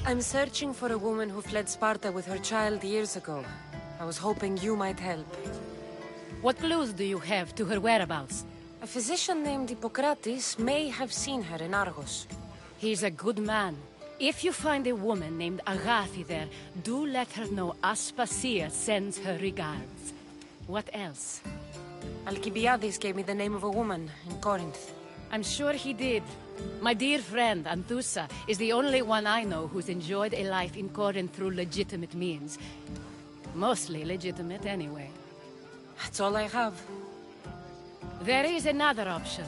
I'm searching for a woman who fled Sparta with her child years ago. I was hoping you might help. What clues do you have to her whereabouts? A physician named Hippocrates may have seen her in Argos. He's a good man. If you find a woman named Agathi there, do let her know Aspasia sends her regards. What else? Alcibiades gave me the name of a woman in Corinth. I'm sure he did. My dear friend, Anthusa, is the only one I know who's enjoyed a life in Corinth through legitimate means. Mostly legitimate, anyway. That's all I have. There is another option.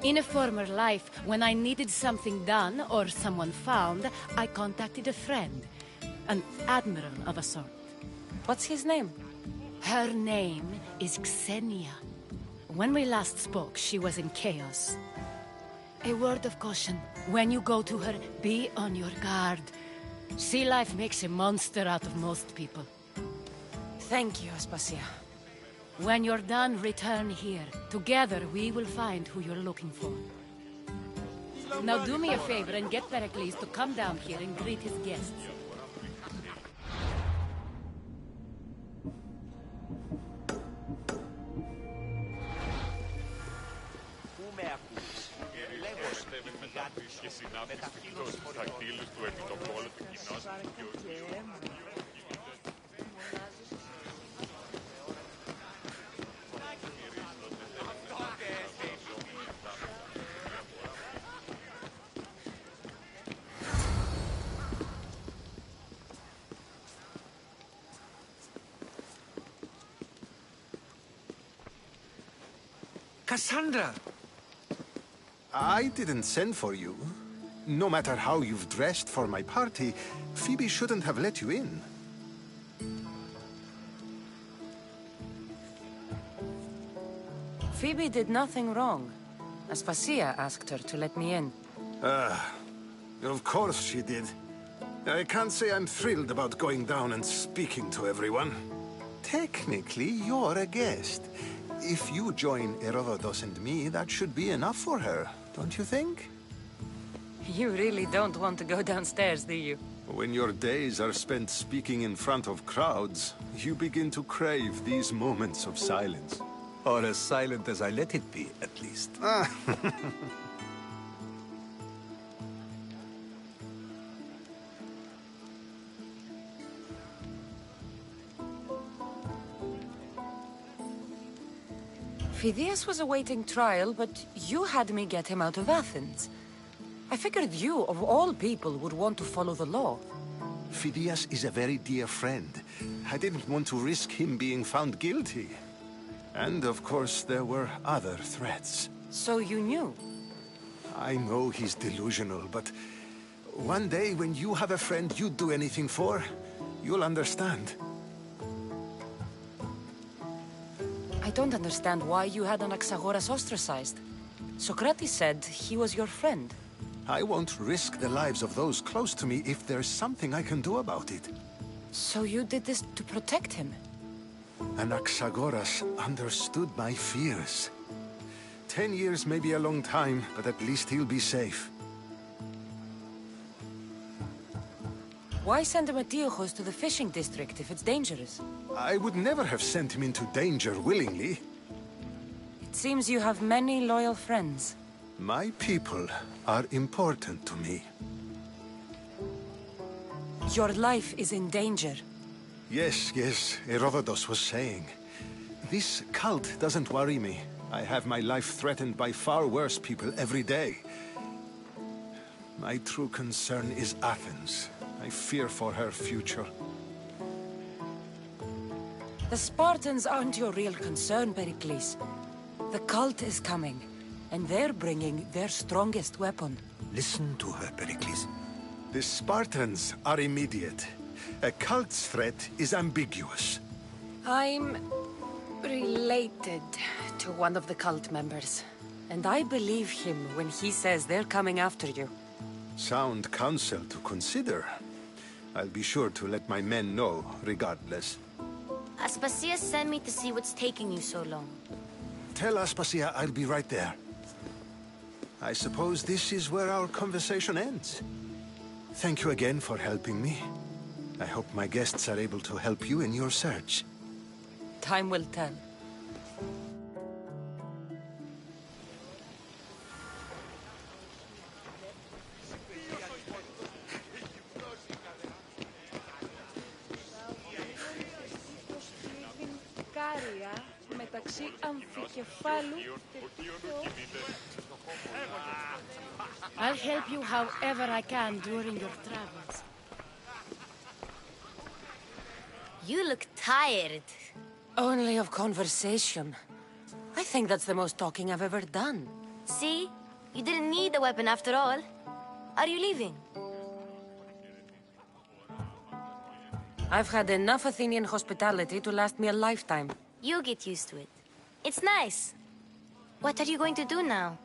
In a former life, when I needed something done or someone found, I contacted a friend. An admiral of a sort. What's his name? Her name is Xenia. When we last spoke, she was in chaos. A word of caution. When you go to her, be on your guard. Sea life makes a monster out of most people. Thank you, Aspasia. When you're done, return here. Together, we will find who you're looking for. Now do me a favor and get Pericles to come down here and greet his guests. Cassandra! I didn't send for you. No matter how you've dressed for my party, Phoebe shouldn't have let you in. Phoebe did nothing wrong. Aspasia asked her to let me in. Of course she did. I can't say I'm thrilled about going down and speaking to everyone. Technically, you're a guest. If you join Herodotus and me, that should be enough for her, don't you think? You really don't want to go downstairs, do you? When your days are spent speaking in front of crowds, you begin to crave these moments of silence. Or as silent as I let it be, at least. Phidias was awaiting trial, but you had me get him out of Athens. I figured you, of all people, would want to follow the law. Phidias is a very dear friend. I didn't want to risk him being found guilty. And, of course, there were other threats. So you knew? I know he's delusional, but one day when you have a friend you'd do anything for, you'll understand. I don't understand why you had Anaxagoras ostracized. Socrates said he was your friend. I won't risk the lives of those close to me if there's something I can do about it. So you did this to protect him? Anaxagoras understood my fears. 10 years may be a long time, but at least he'll be safe. Why send Emetiochos to the fishing district if it's dangerous? I would never have sent him into danger willingly. It seems you have many loyal friends. My people are important to me. Your life is in danger. Yes, Herodotus was saying. This cult doesn't worry me. I have my life threatened by far worse people every day. My true concern is Athens. I fear for her future. The Spartans aren't your real concern, Pericles. The cult is coming, and they're bringing their strongest weapon. Listen to her, Pericles. The Spartans are immediate. A cult's threat is ambiguous. I'm related to one of the cult members, and I believe him when he says they're coming after you. Sound counsel to consider. I'll be sure to let my men know, regardless. Aspasia sent me to see what's taking you so long. Tell Aspasia I'll be right there. I suppose this is where our conversation ends. Thank you again for helping me. I hope my guests are able to help you in your search. Time will tell. μεταξύ αμφικεφάλου και I'll help you however I can during your travels. You look tired. Only of conversation. I think that's the most talking I've ever done. See? You didn't need the weapon after all. Are you leaving? I've had enough Athenian hospitality to last me a lifetime. You'll get used to it. It's nice. What are you going to do now?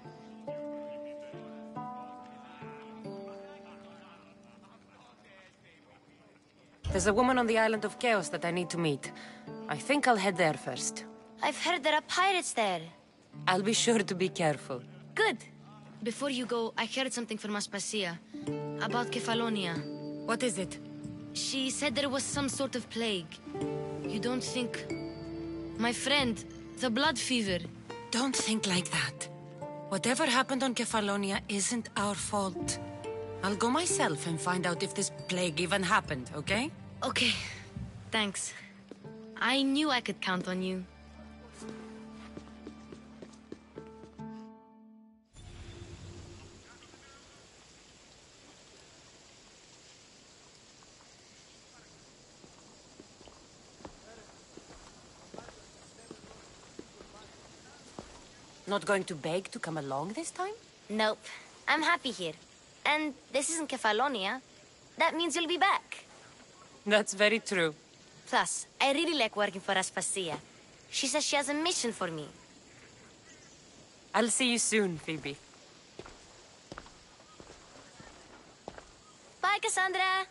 There's a woman on the island of Chaos that I need to meet. I think I'll head there first. I've heard there are pirates there. I'll be sure to be careful. Good. Before you go, I heard something from Aspasia about Kefalonia. What is it? She said there was some sort of plague. You don't think... My friend, the blood fever. Don't think like that. Whatever happened on Kefalonia isn't our fault. I'll go myself and find out if this plague even happened, okay? Okay. Thanks. I knew I could count on you. Not going to beg to come along this time? Nope. I'm happy here. And this isn't Kefalonia. That means you'll be back. That's very true. Plus, I really like working for Aspasia. She says she has a mission for me. I'll see you soon, Phoebe. Bye, Cassandra!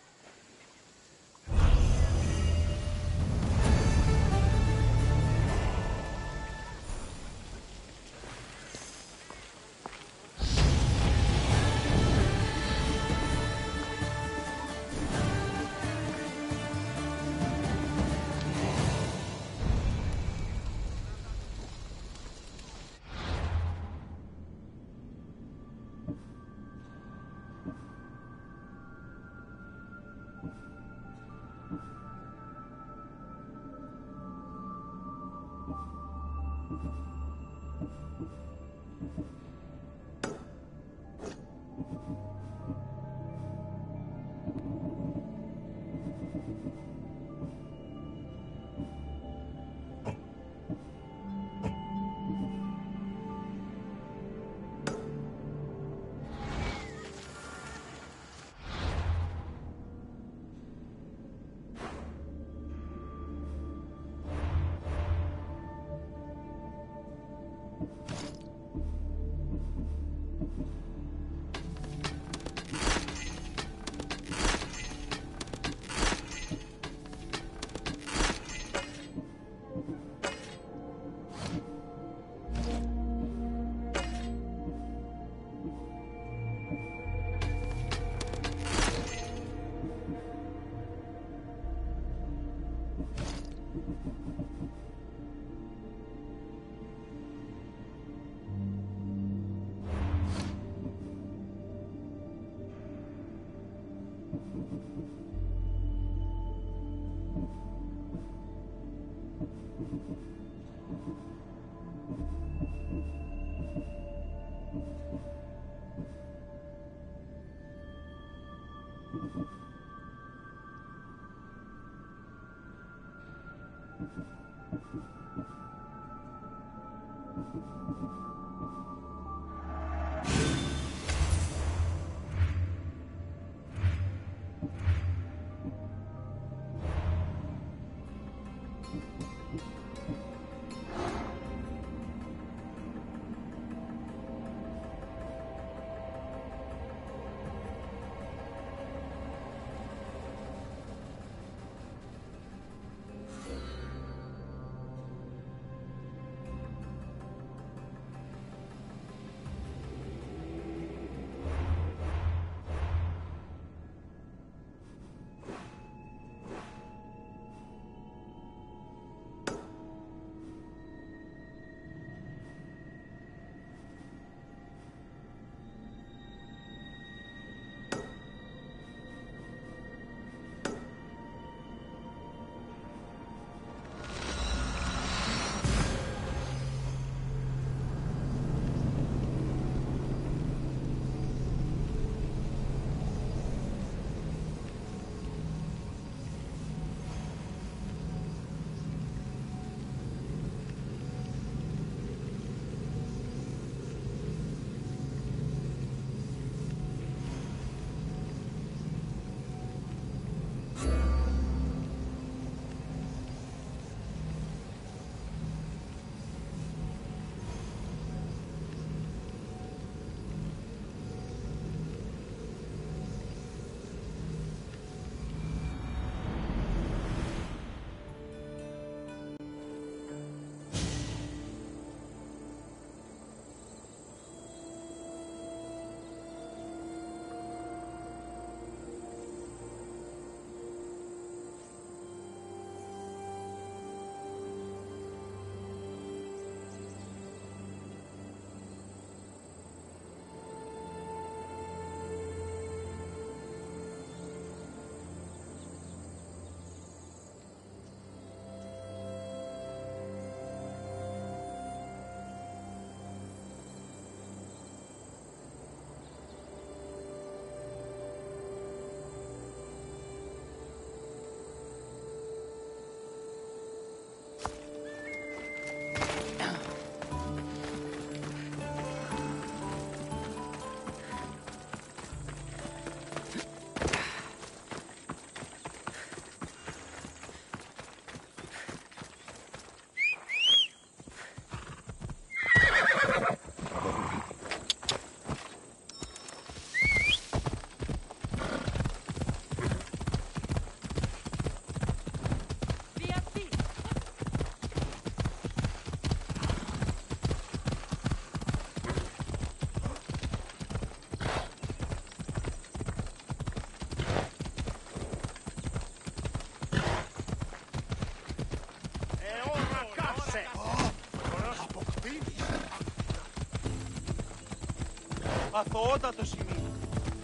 Αθωότατο σημείο.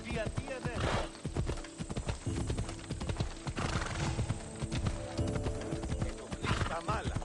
Διατία δεν. Ενοχλείς τα μάλα.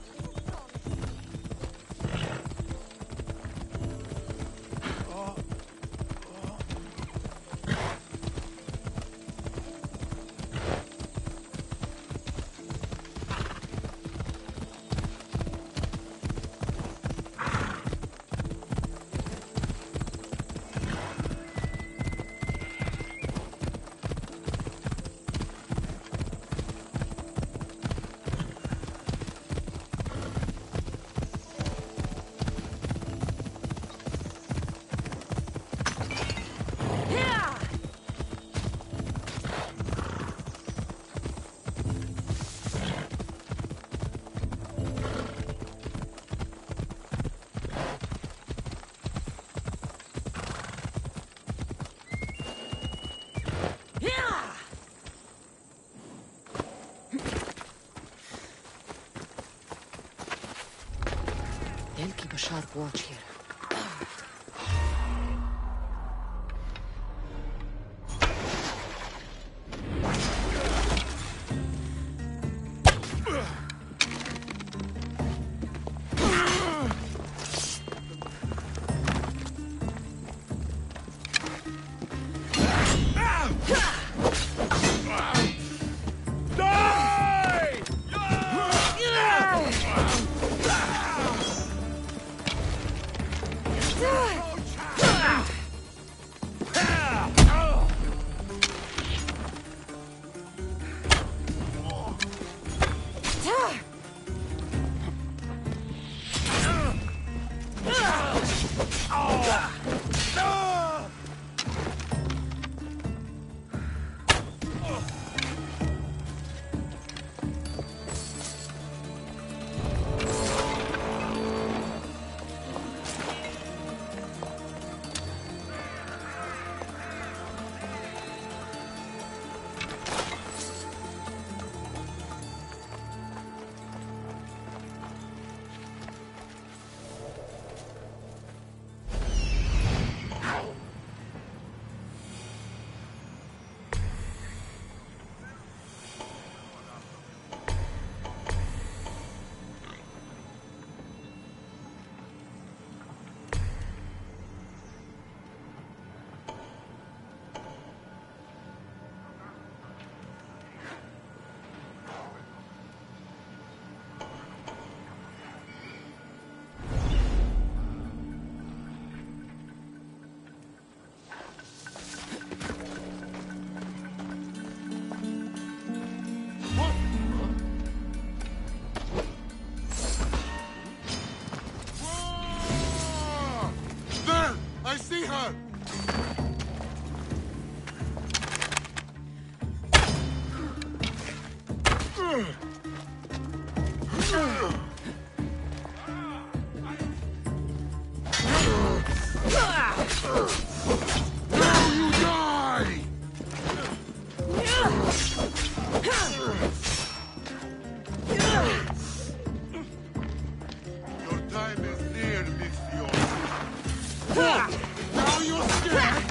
They'll keep a sharp watch here. I see her! Now you die! Your time is near, Mistio. Now you're scared!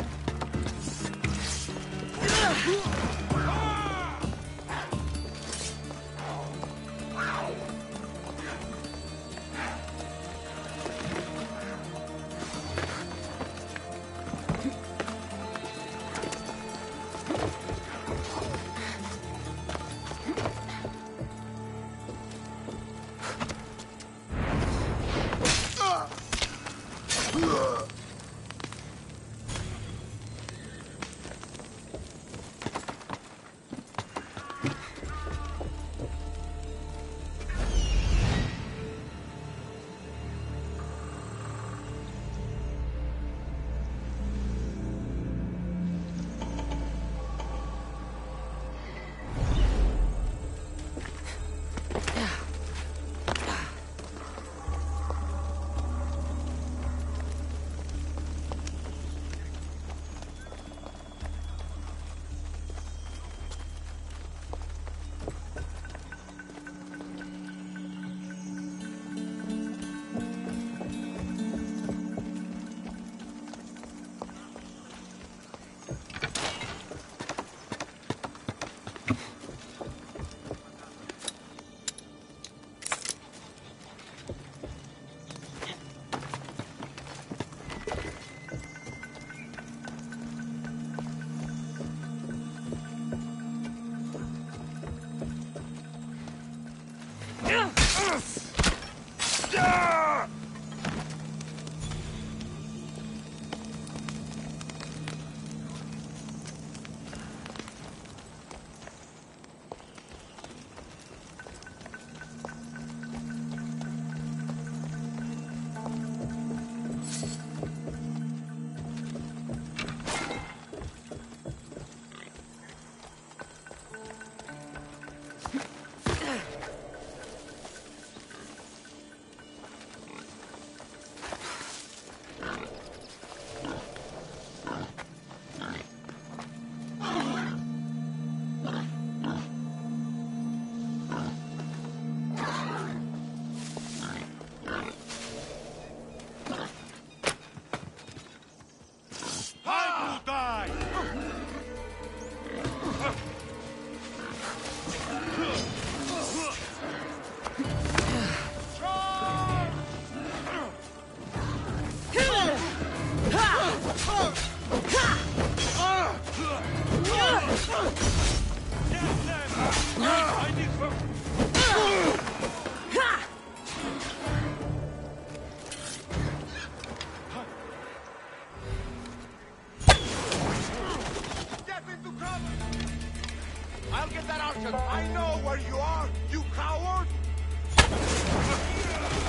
I'll get that archer. I know where you are, you coward!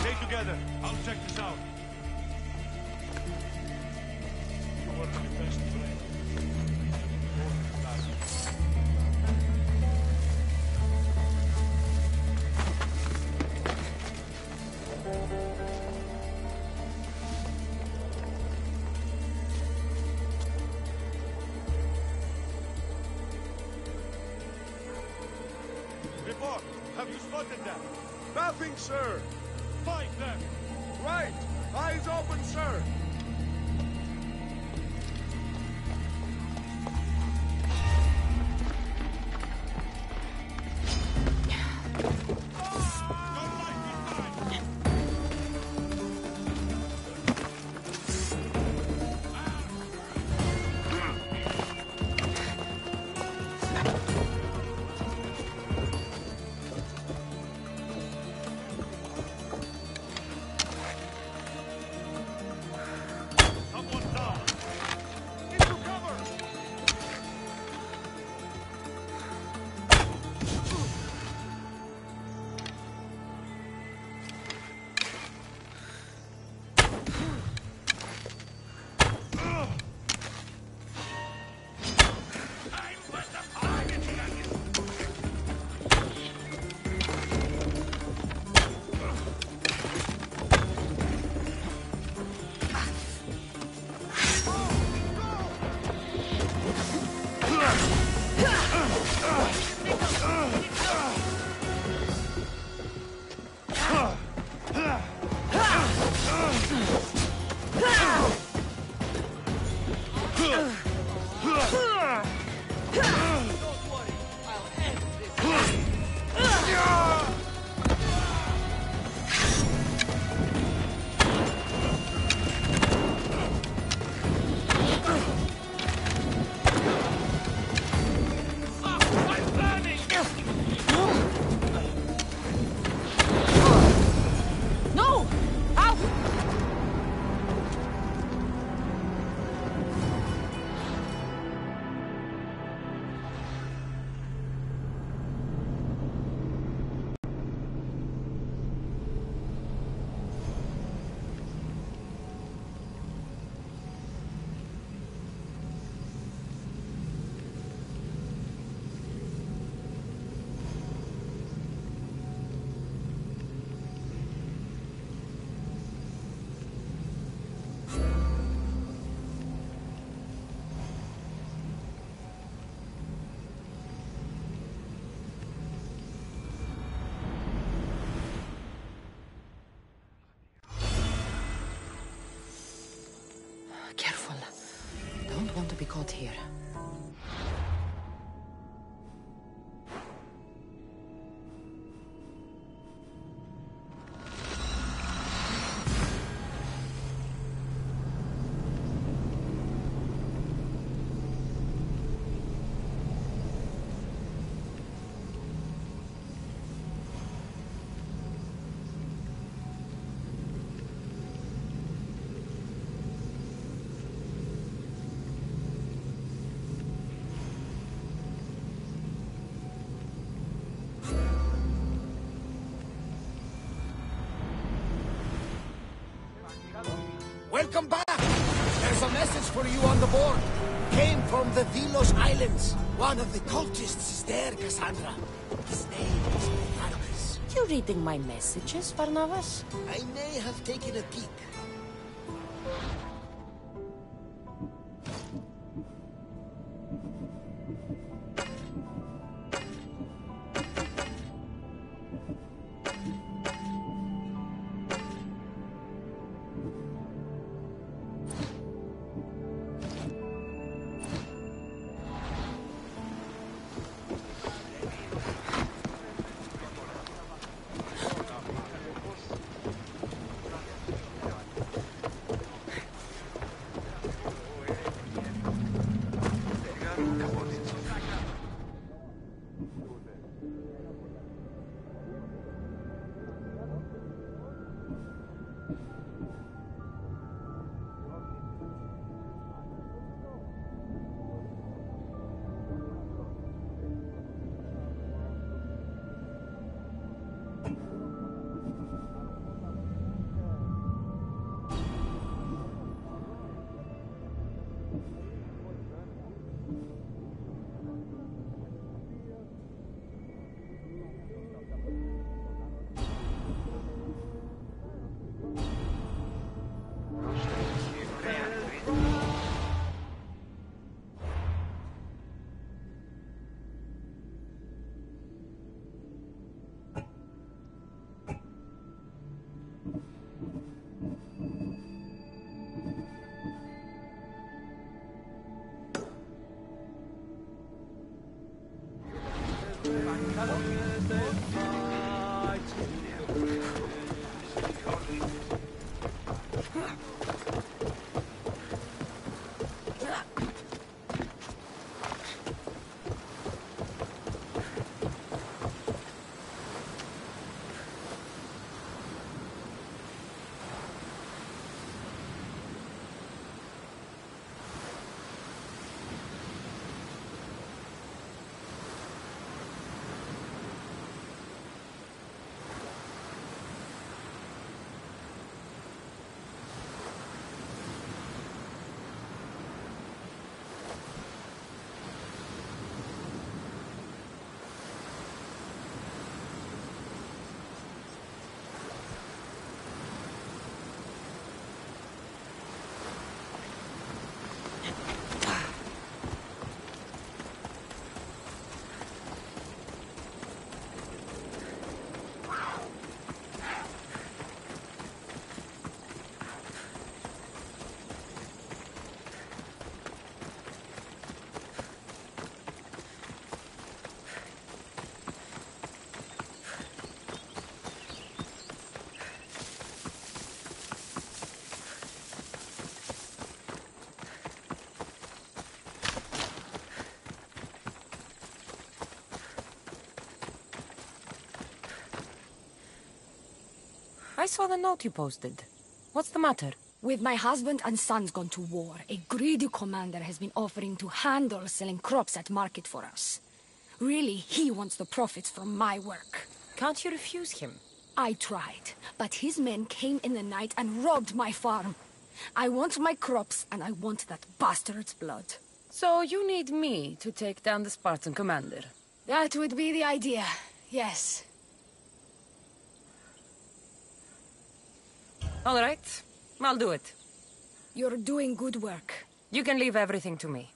Stay together. I'll check this out. You spotted them. Nothing, sir. Fight them. Right. Eyes open, sir. Careful. Don't want to be caught here. Welcome back! There's a message for you on the board. Came from the Delos Islands. One of the cultists is there, Cassandra. His name is Barnabas. You reading my messages, Barnabas? I may have taken a peek. I saw the note you posted. What's the matter? With my husband and sons gone to war, a greedy commander has been offering to handle selling crops at market for us. Really, he wants the profits from my work. Can't you refuse him? I tried, but his men came in the night and robbed my farm. I want my crops, and I want that bastard's blood. So you need me to take down the Spartan commander? That would be the idea, yes. All right, I'll do it. You're doing good work. You can leave everything to me.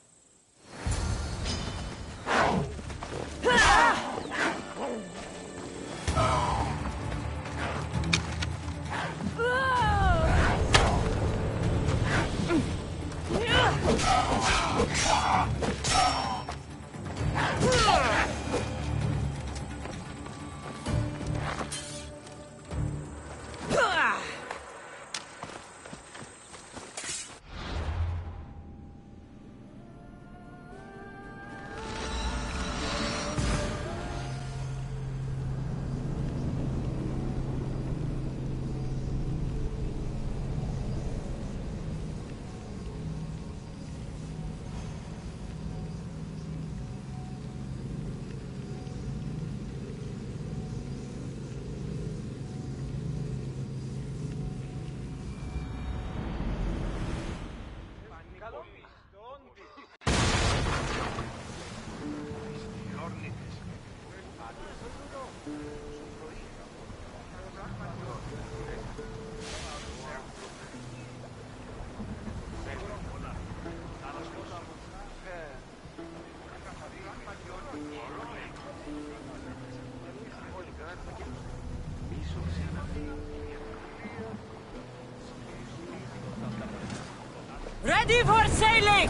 Ready for sailing!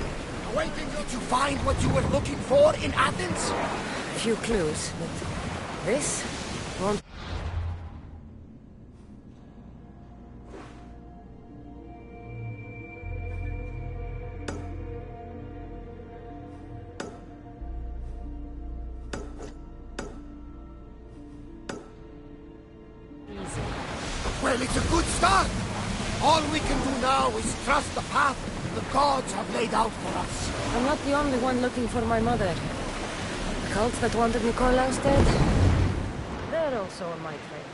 Waiting. Did you find what you were looking for in Athens? A few clues, but this won't... Well, it's a good start. All we can do now is trust the path the gods have laid out for us. I'm not the only one looking for my mother. The cult that wanted Nikolaus dead, they're also on my trail.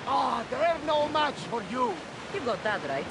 Ah, they're no match for you. You got that right.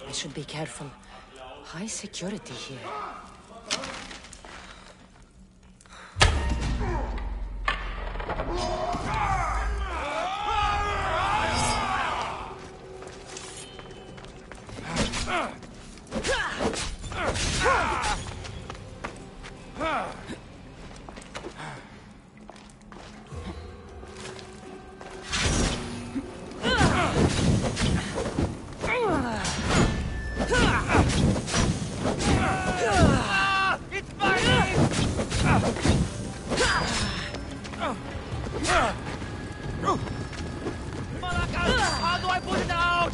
I should be careful. High security here. How do I put it out?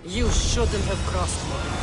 You shouldn't have crossed me.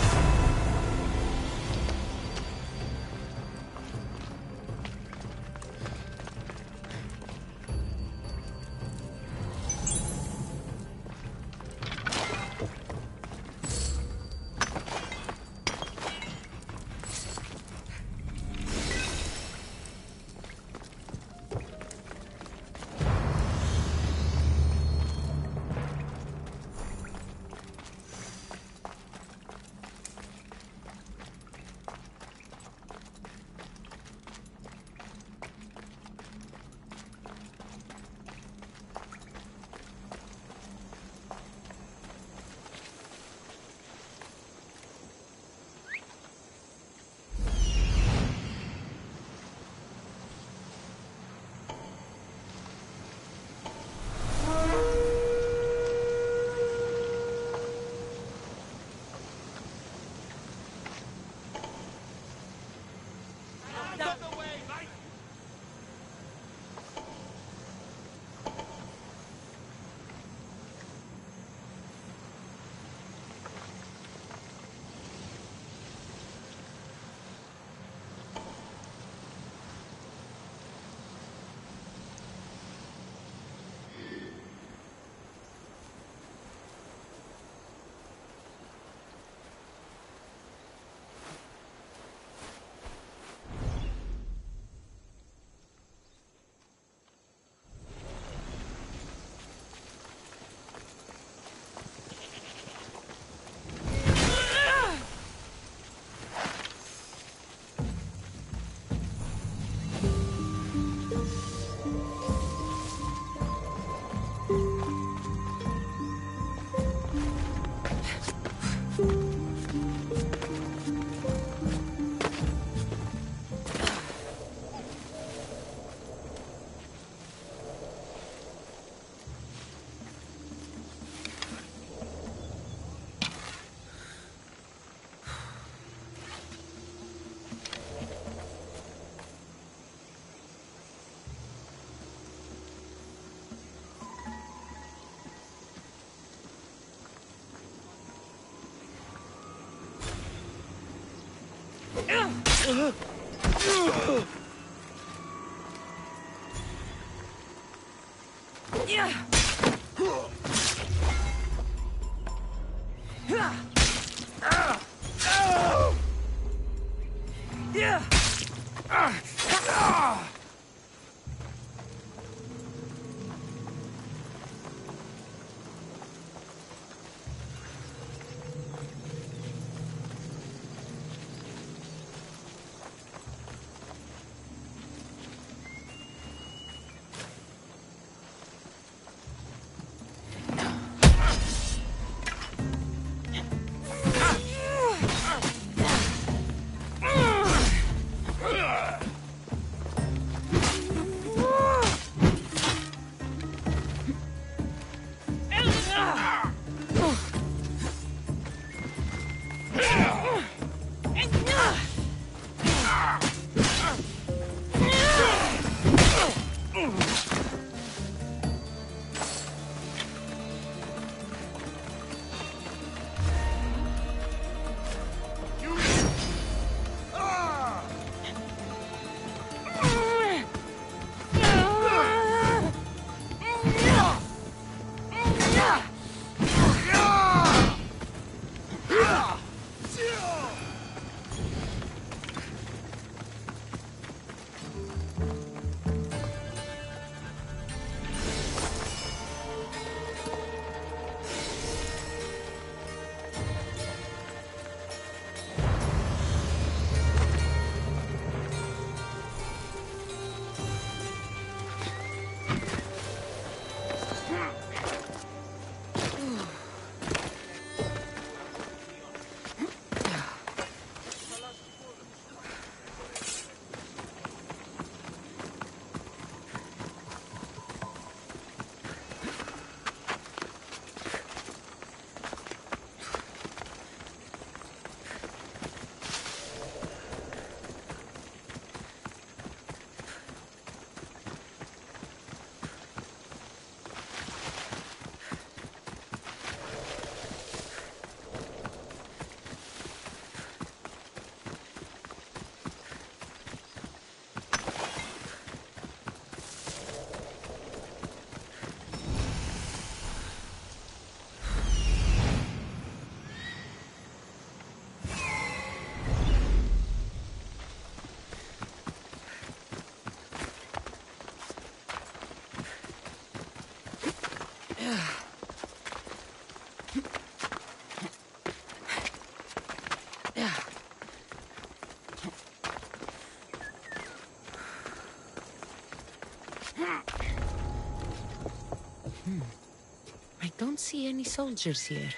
I don't see any soldiers here.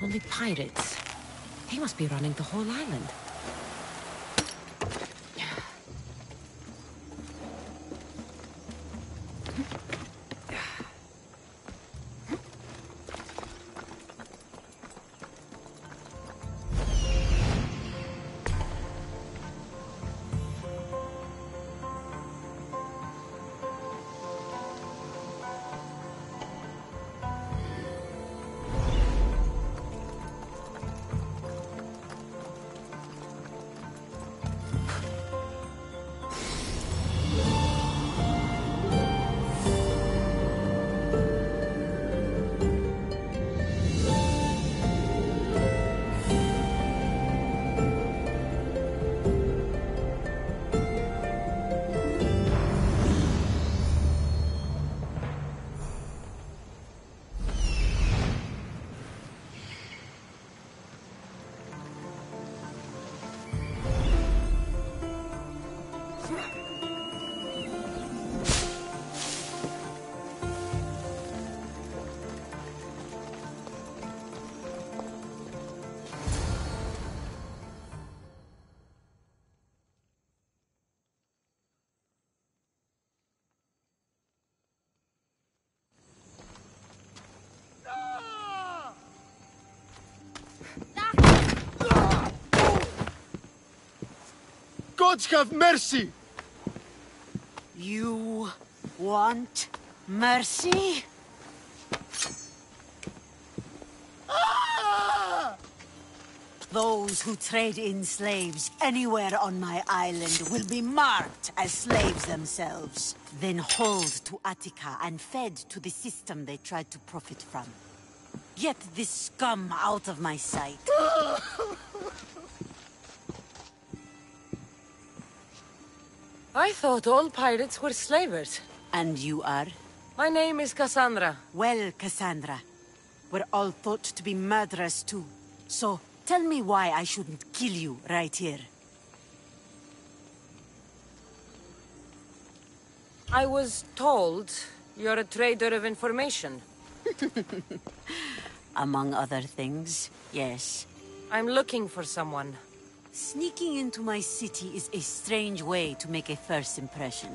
Only pirates. They must be running the whole island. Gods have mercy! You want mercy? Those who trade in slaves anywhere on my island will be marked as slaves themselves, then hauled to Attica and fed to the system they tried to profit from. Get this scum out of my sight. I thought all pirates were slavers. And you are? My name is Cassandra. Well, Cassandra, we're all thought to be murderers too. So, tell me why I shouldn't kill you right here. I was told you're a trader of information. Among other things, yes. I'm looking for someone. Sneaking into my city is a strange way to make a first impression.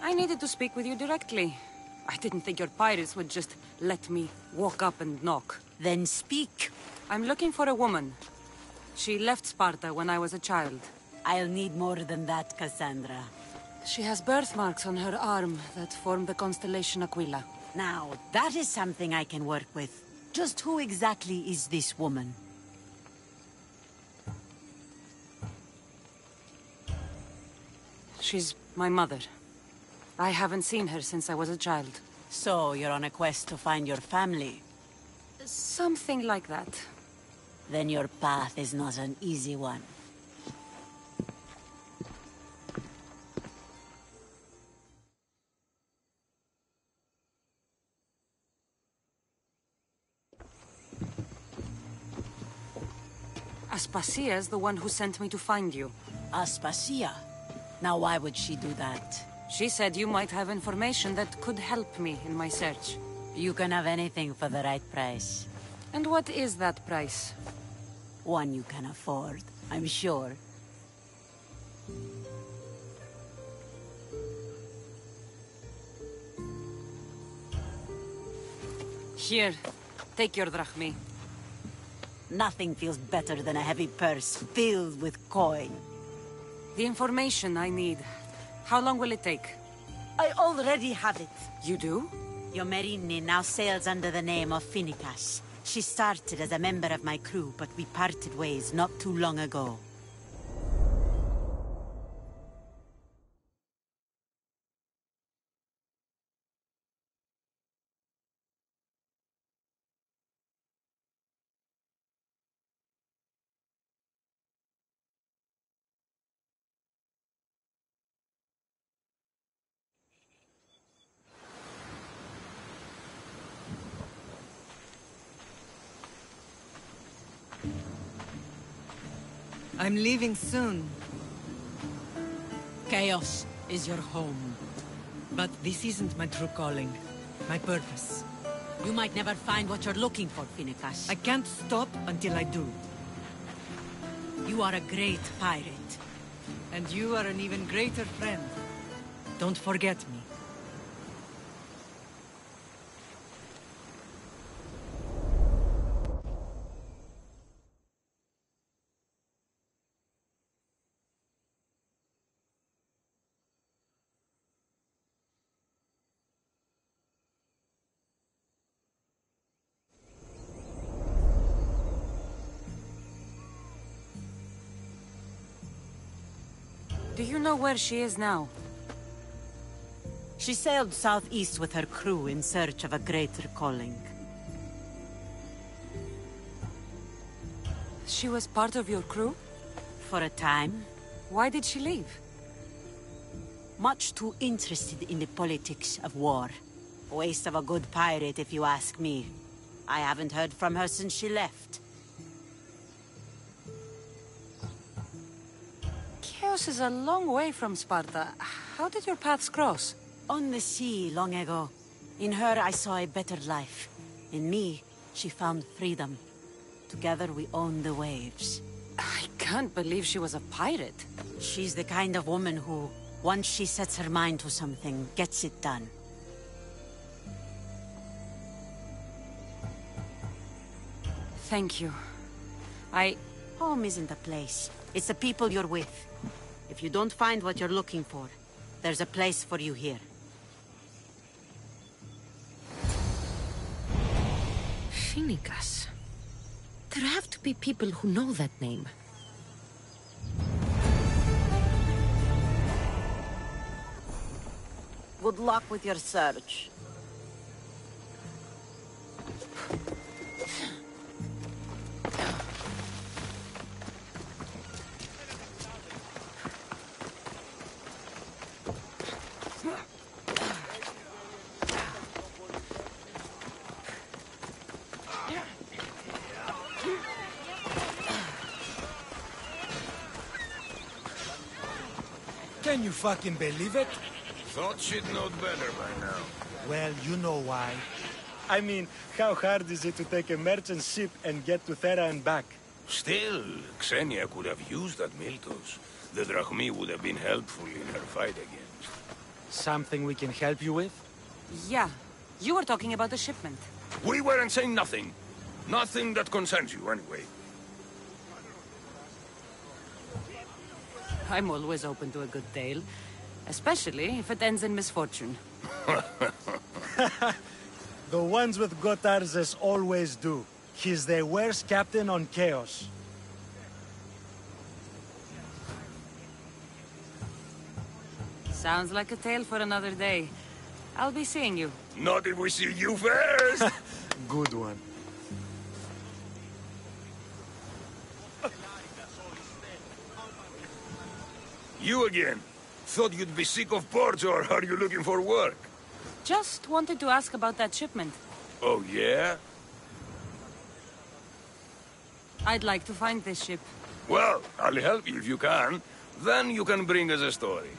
I needed to speak with you directly. I didn't think your pirates would just let me walk up and knock. Then speak. I'm looking for a woman. She left Sparta when I was a child. I'll need more than that, Cassandra. She has birthmarks on her arm that form the constellation Aquila. Now, that is something I can work with. Just who exactly is this woman? She's my mother. I haven't seen her since I was a child. So, you're on a quest to find your family? Something like that. Then your path is not an easy one. Aspasia's the one who sent me to find you. Aspasia? Now why would she do that? She said you might have information that could help me in my search. You can have anything for the right price. And what is that price? One you can afford, I'm sure. Here, take your drachmi. Nothing feels better than a heavy purse filled with coin. The information I need. How long will it take? I already have it. You do? Yomerini now sails under the name of Finicas. She started as a member of my crew, but we parted ways not too long ago. I'm leaving soon. Chaos is your home. But this isn't my true calling. My purpose. You might never find what you're looking for, Finicas. I can't stop until I do. You are a great pirate. And you are an even greater friend. Don't forget me. Do you know where she is now? She sailed southeast with her crew in search of a greater calling. She was part of your crew? For a time. Why did she leave? Much too interested in the politics of war. Waste of a good pirate, if you ask me. I haven't heard from her since she left. Chios is a long way from Sparta. How did your paths cross? On the sea, long ago. In her, I saw a better life. In me, she found freedom. Together, we owned the waves. I can't believe she was a pirate. She's the kind of woman who, once she sets her mind to something, gets it done. Thank you. Home isn't a place. It's the people you're with. If you don't find what you're looking for, there's a place for you here. Finicas. There have to be people who know that name. Good luck with your search. Can you fucking believe it? Thought she'd know better by now. Well, you know why. I mean, how hard is it to take a merchant ship and get to Thera and back? Still, Xenia could have used that Miltos. The Drachmi would have been helpful in her fight against. Something we can help you with? Yeah. You were talking about the shipment. We weren't saying nothing. Nothing that concerns you, anyway. I'm always open to a good tale. Especially if it ends in misfortune. The ones with Gotarzes always do. He's the worst captain on Chaos. Sounds like a tale for another day. I'll be seeing you. Not if we see you first! Good one. You again. Thought you'd be sick of ports, or are you looking for work? Just wanted to ask about that shipment. Oh, yeah? I'd like to find this ship. Well, I'll help you if you can. Then you can bring us a story.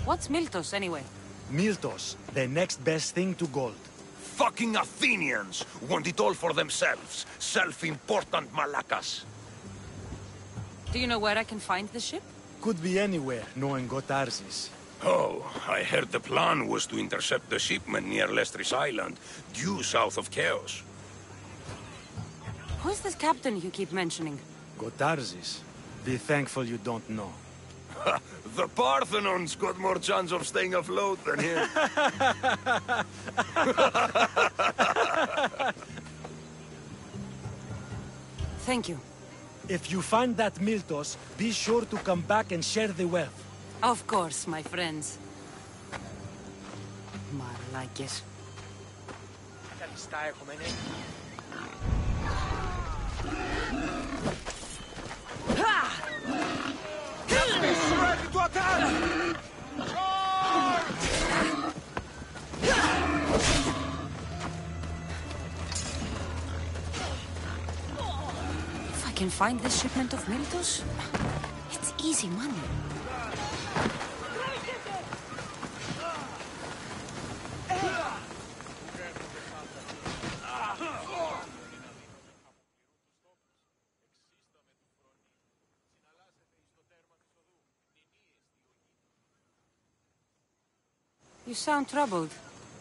What's Miltos, anyway? Miltos, the next best thing to gold. Fucking Athenians want it all for themselves. Self-important malacas. Do you know where I can find the ship? Could be anywhere, knowing Gotarzes. Oh, I heard the plan was to intercept the shipment near Lestris Island, due south of Chaos. Who's this captain you keep mentioning? Gotarzes. Be thankful you don't know. The Parthenon's got more chance of staying afloat than him. Thank you. If you find that Miltos, be sure to come back and share the wealth. Of course, my friends. Malakes. If I can find this shipment of Miltos, it's easy money. You sound troubled.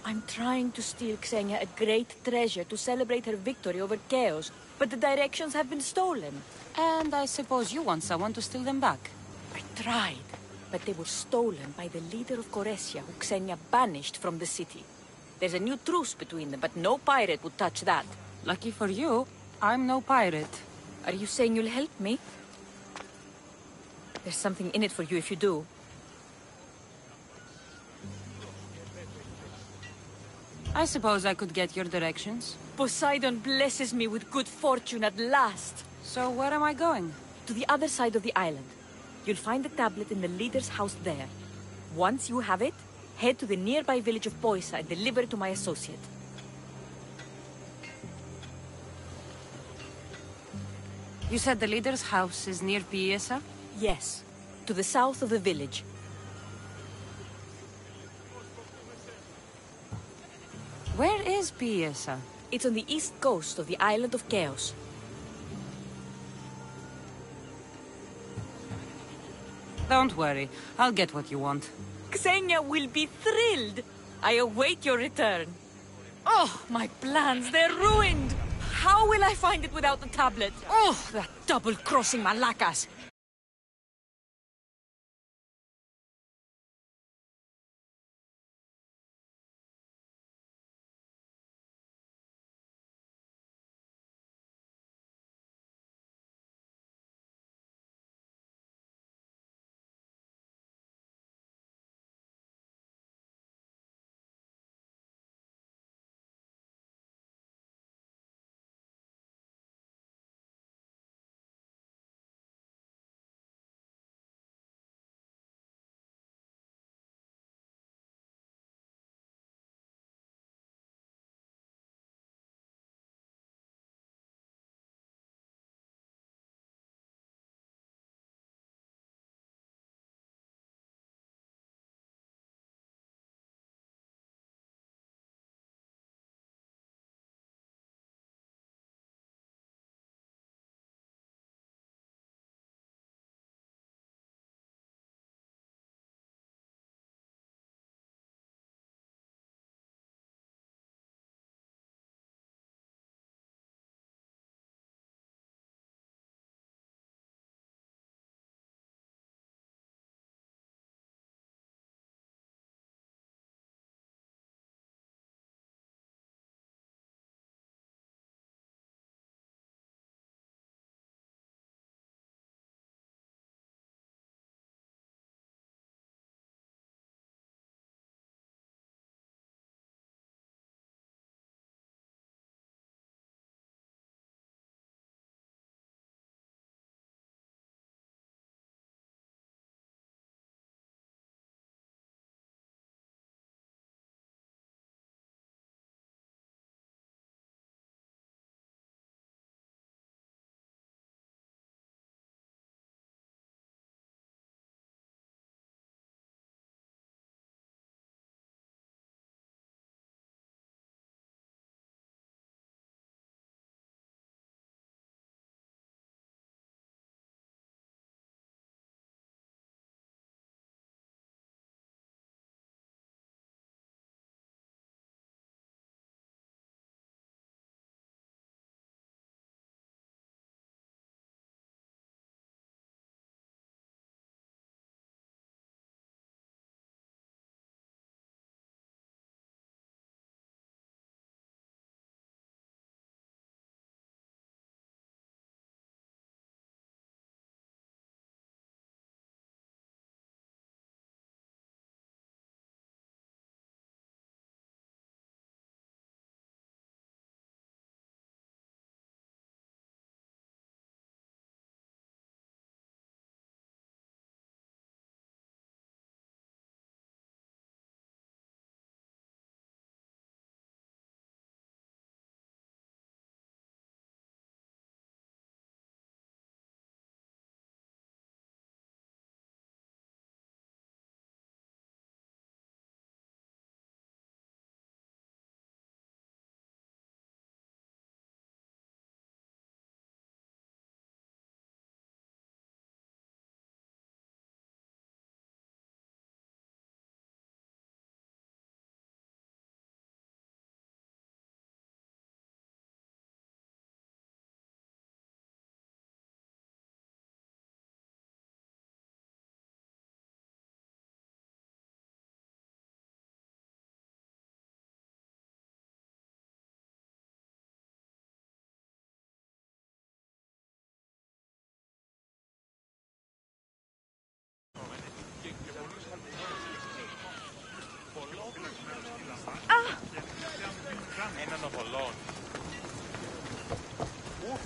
I'm trying to steal Xenia a great treasure to celebrate her victory over Chaos, but the directions have been stolen. And I suppose you want someone to steal them back. I tried, but they were stolen by the leader of Goresia, who Xenia banished from the city. There's a new truce between them, but no pirate would touch that. Lucky for you, I'm no pirate. Are you saying you'll help me? There's something in it for you if you do. I suppose I could get your directions. Poseidon blesses me with good fortune at last. So where am I going? To the other side of the island. You'll find the tablet in the leader's house there. Once you have it, head to the nearby village of Poisa and deliver it to my associate. You said the leader's house is near Piesa? Yes, to the south of the village. Where is Piesa? It's on the east coast of the island of Chaos. Don't worry, I'll get what you want. Xenia will be thrilled. I await your return. Oh, my plans, they're ruined. How will I find it without the tablet? Oh, that double-crossing malacas.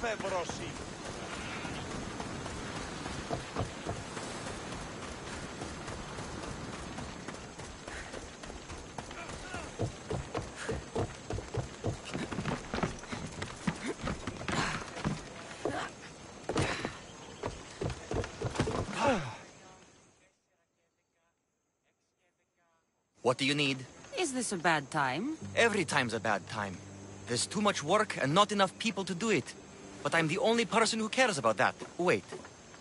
εφεύρωση. What do you need? Is this a bad time? Every time's a bad time. There's too much work and not enough people to do it. But I'm the only person who cares about that. Wait,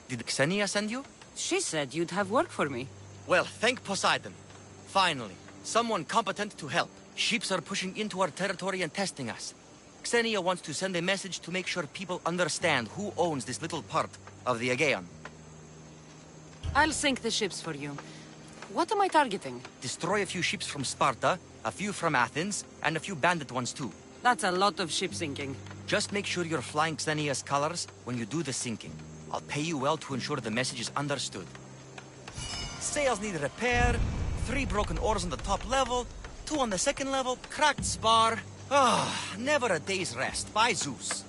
did Xenia send you? She said you'd have work for me. Well, thank Poseidon. Finally, someone competent to help. Ships are pushing into our territory and testing us. Xenia wants to send a message to make sure people understand who owns this little part of the Aegean. I'll sink the ships for you. What am I targeting? Destroy a few ships from Sparta, a few from Athens, and a few bandit ones too. That's a lot of ship sinking. Just make sure you're flying Xenia's colors when you do the sinking. I'll pay you well to ensure the message is understood. Sails need repair, 3 broken oars on the top level, 2 on the second level, cracked spar. Never a day's rest. By Zeus.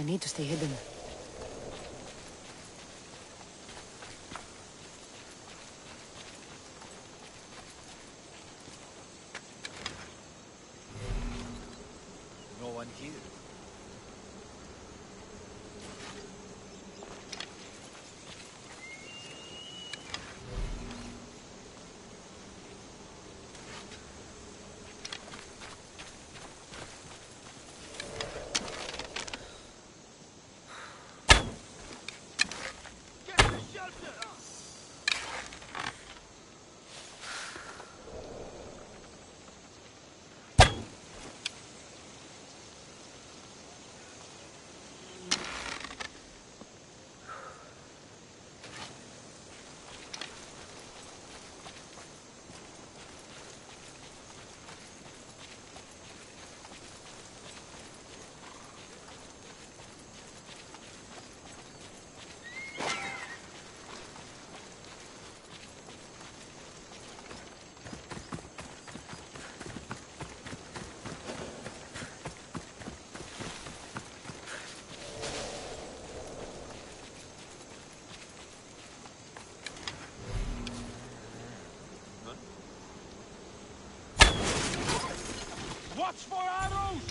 I need to stay hidden. No one here. Watch for arrows!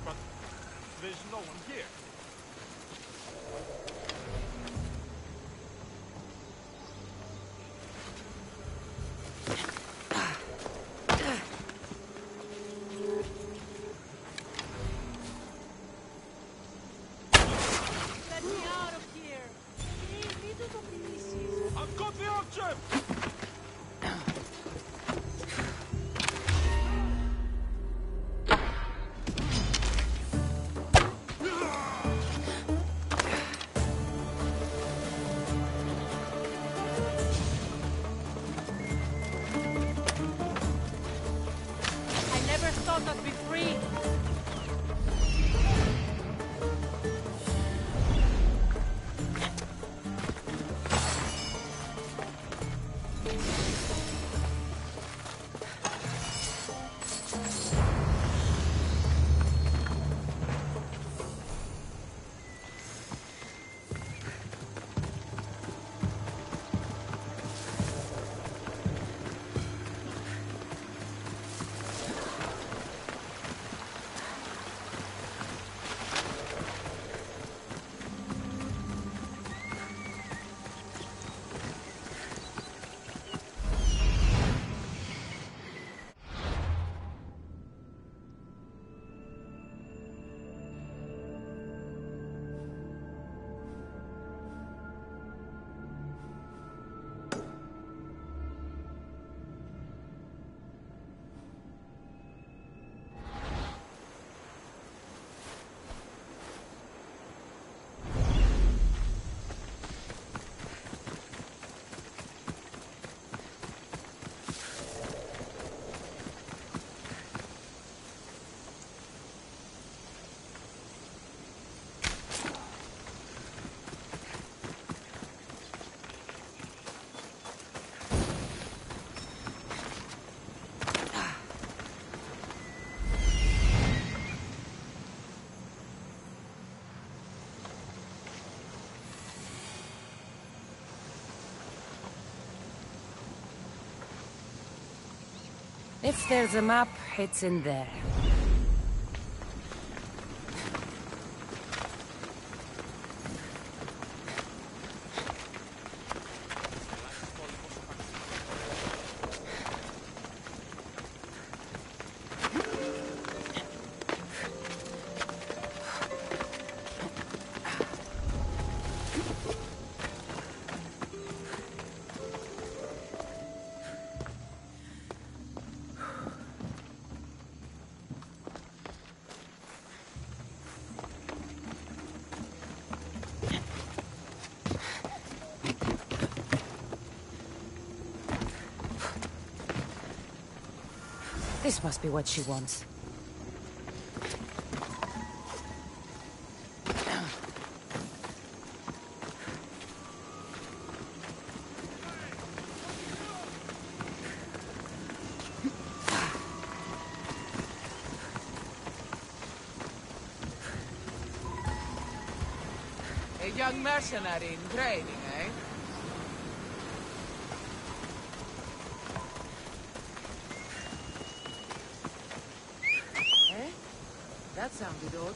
But there's no one here. Let me out of here! I've got the archer! I never thought I'd be free. If there's a map, it's in there. This must be what she wants. young mercenary in training, eh? Eh? That sounded odd.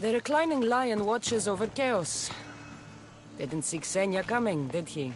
The reclining lion watches over chaos. Didn't see Xenia coming, did he?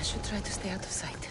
should try to stay out of sight.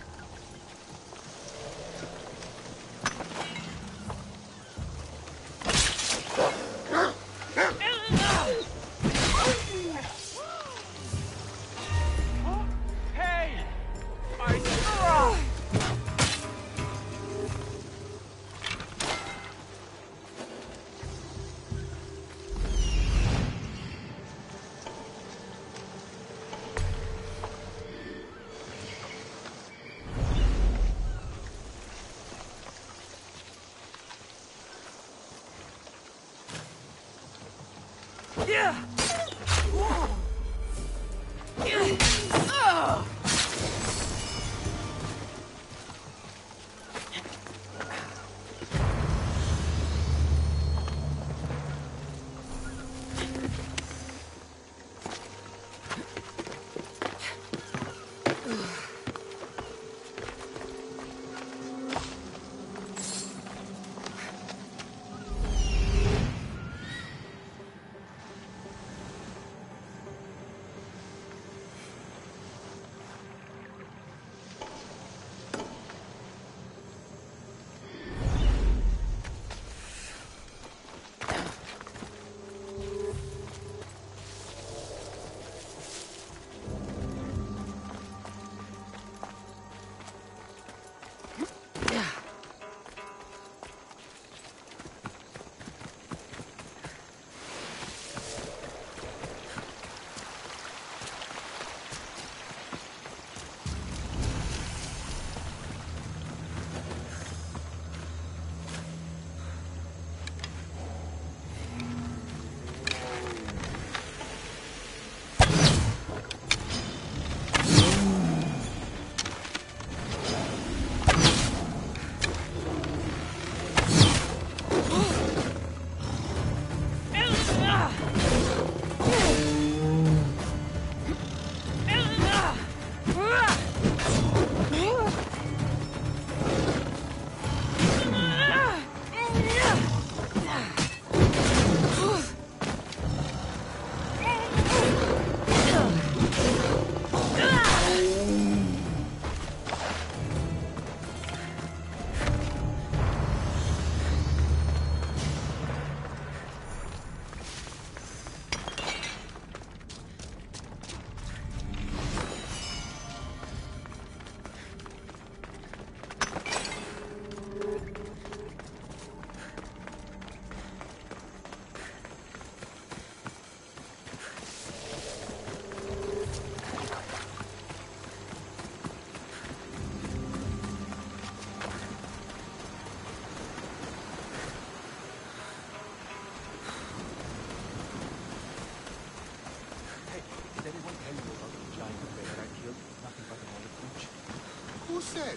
Who said?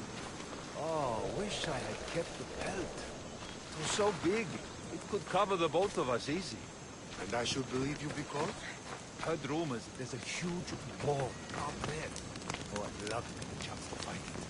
Oh, wish I had kept the pelt. It was so big, it could cover the both of us easy. And I should believe you because? Heard rumors that there's a huge boar out there. Oh, I'd love to get a chance to fight it.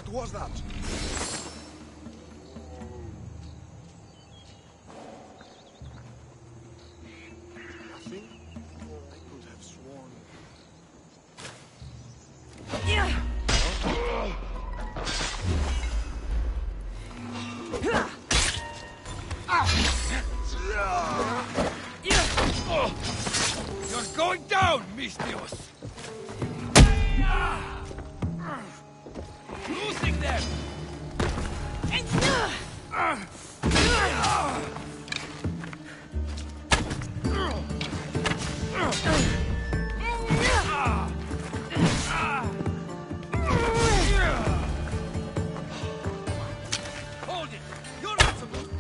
What was that? Nothing? I could have sworn. You're going down, Mistios! Losing them! Hold it! You're not supposed to...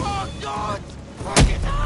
Oh, God! Fuck it out!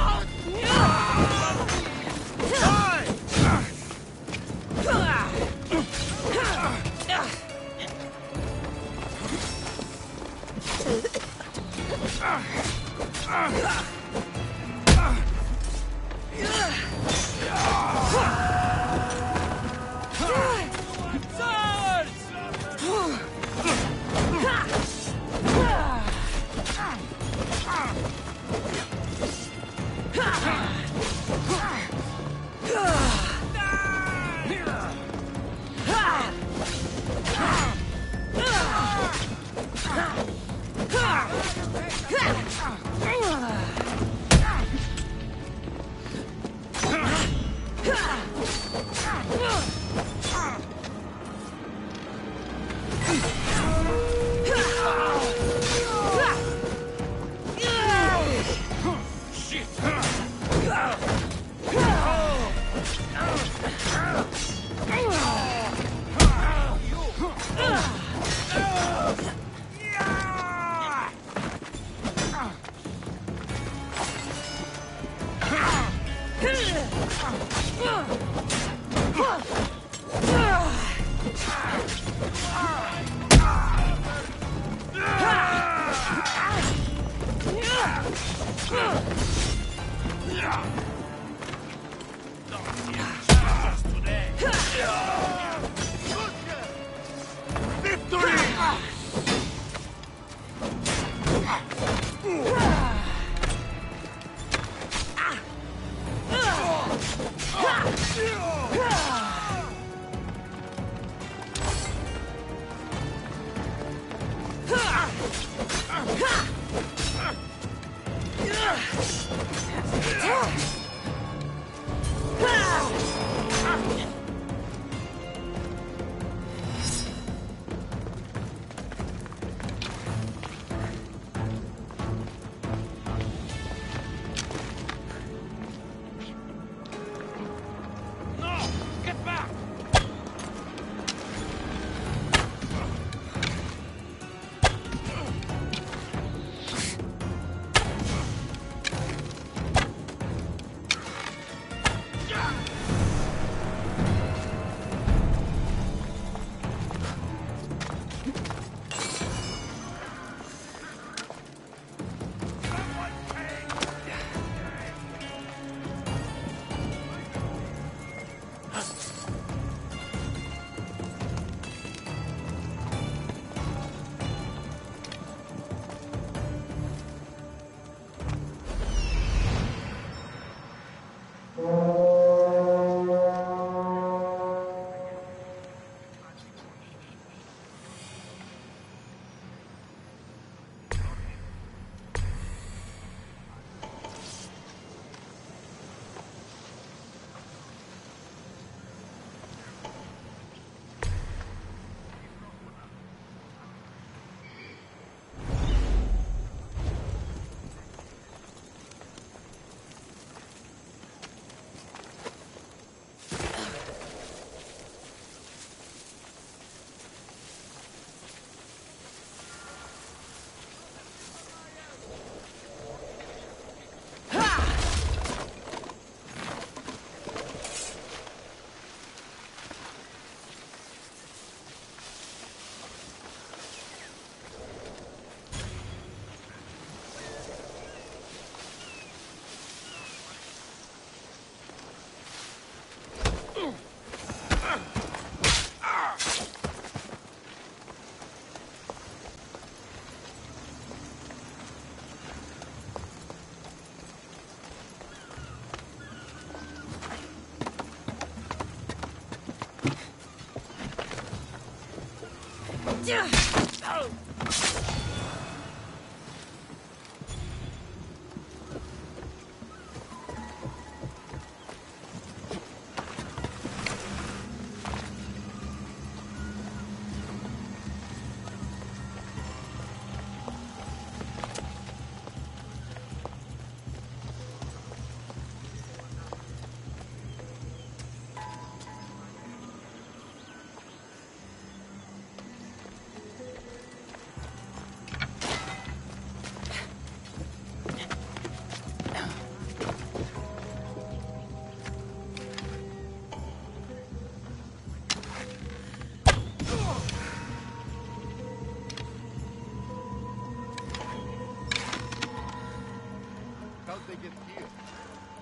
How'd they get here?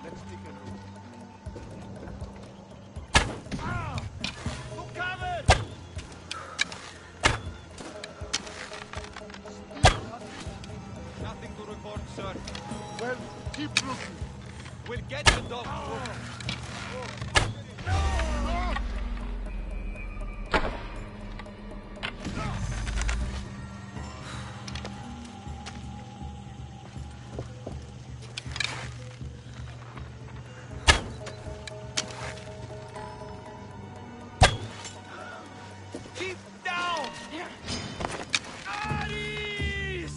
Let's take a look. Look covered! Nothing to report, sir. Well, keep looking. We'll get the dog. Keep down! Aris!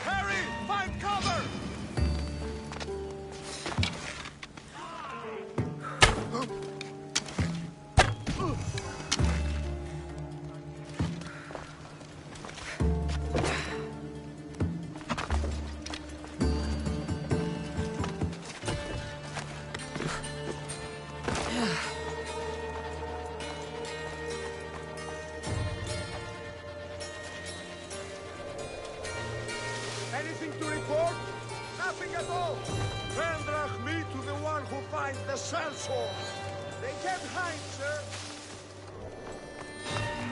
Harry, find cover! Anything to report? Nothing at all. Vendrach me to the one who finds the sensor. They can't hide, sir.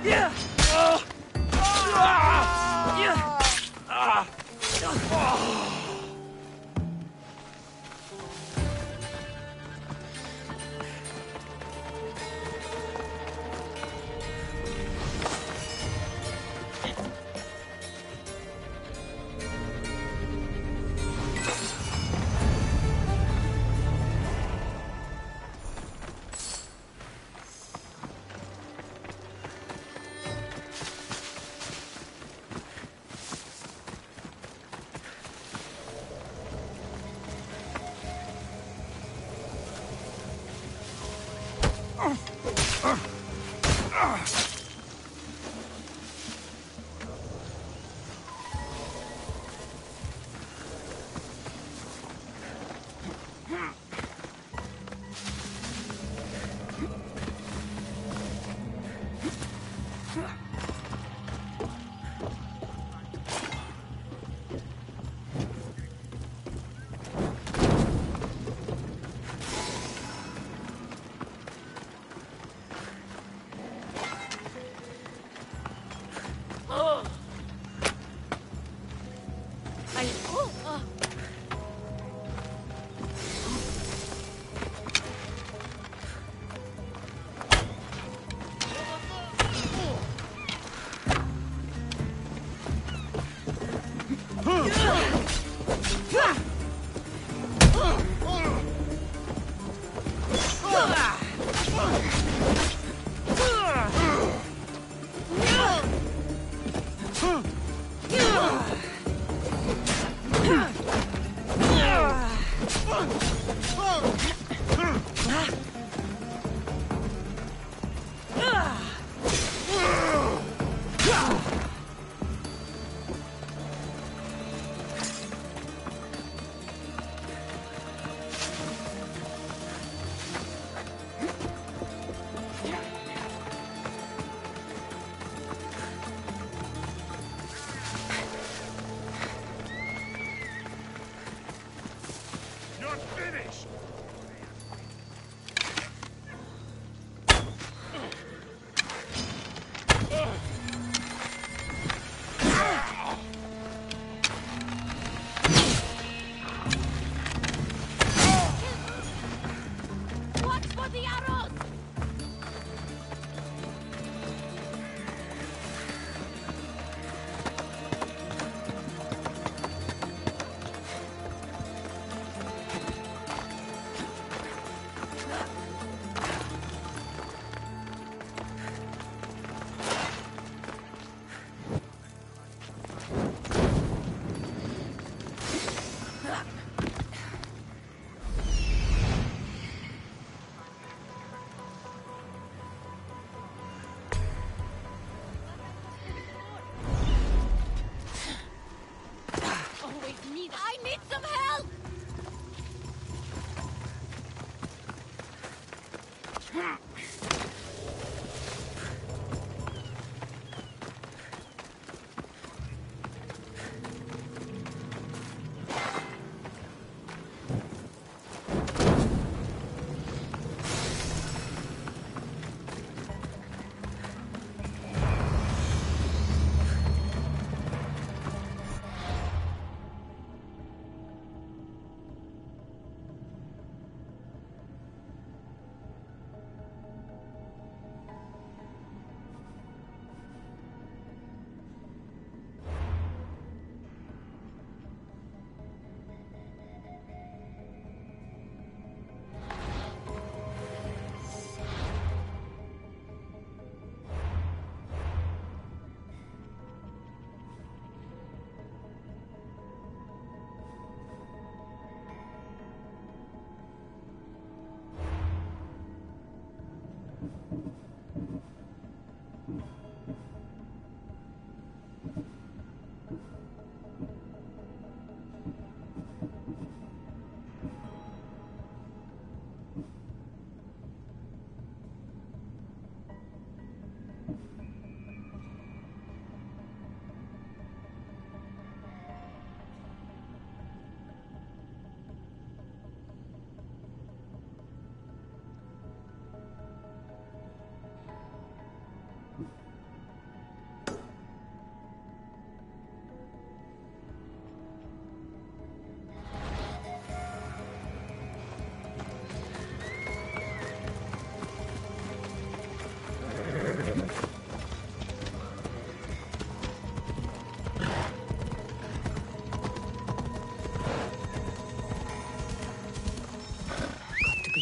Yeah!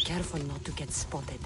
Careful not to get spotted.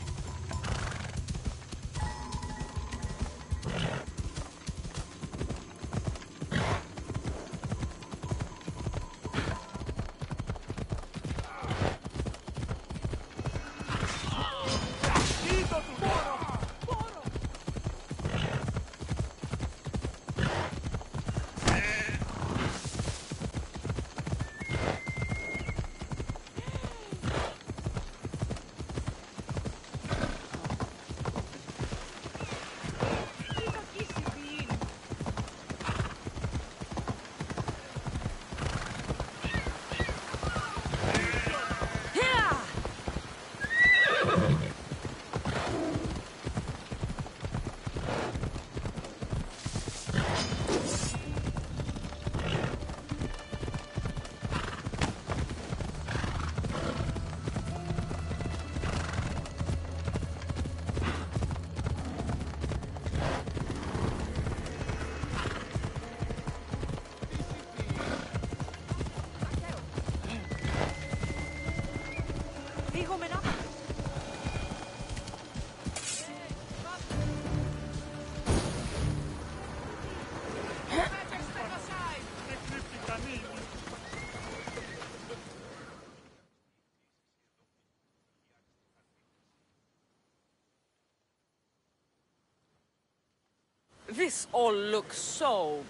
This all looks so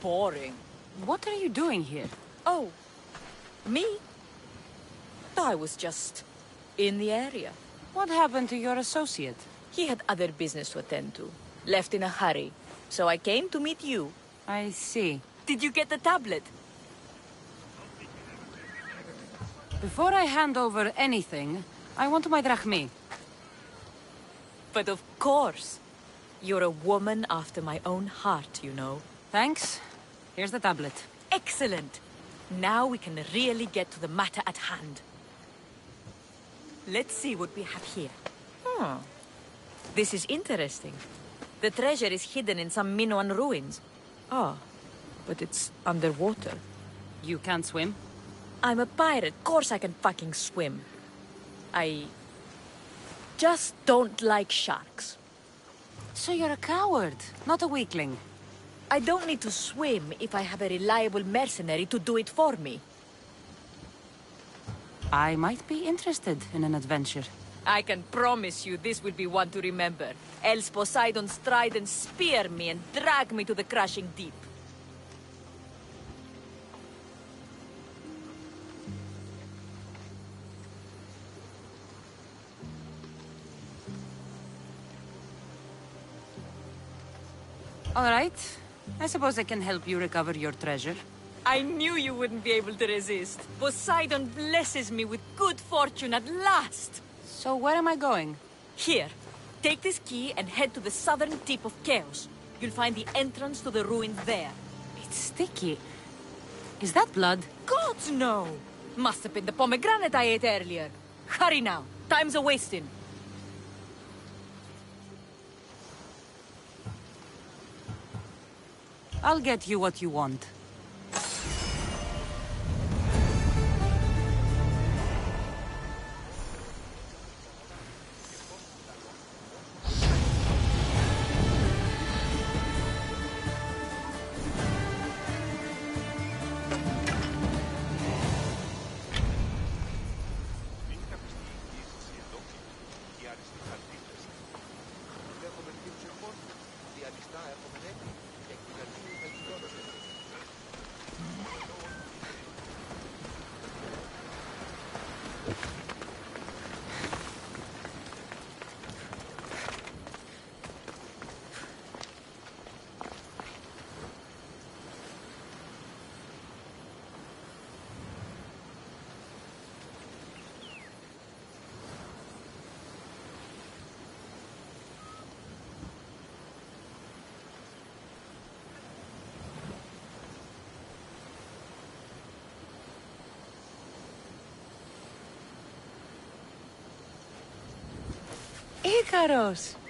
boring. What are you doing here? Oh, me? I was just in the area. What happened to your associate? He had other business to attend to. Left in a hurry. So I came to meet you. I see. Did you get the tablet? Before I hand over anything, I want my drachmi. But of course. You're a woman after my own heart, you know. Thanks. Here's the tablet. Excellent. Now we can really get to the matter at hand. Let's see what we have here. This is interesting. The treasure is hidden in some Minoan ruins. Ah, but it's underwater. You can't swim? I'm a pirate. Course I can fucking swim. I just don't like sharks. So you're a coward, not a weakling. I don't need to swim if I have a reliable mercenary to do it for me. I might be interested in an adventure. I can promise you this will be one to remember. Else Poseidon's trident spear me and drag me to the crushing deep. All right. I suppose I can help you recover your treasure. I knew you wouldn't be able to resist. Poseidon blesses me with good fortune at last. So where am I going? Here. Take this key and head to the southern tip of Chaos. You'll find the entrance to the ruins there. It's sticky. Is that blood? Gods, no! Must have been the pomegranate I ate earlier. Hurry now. Time's a-wasting. I'll get you what you want. Ikaros!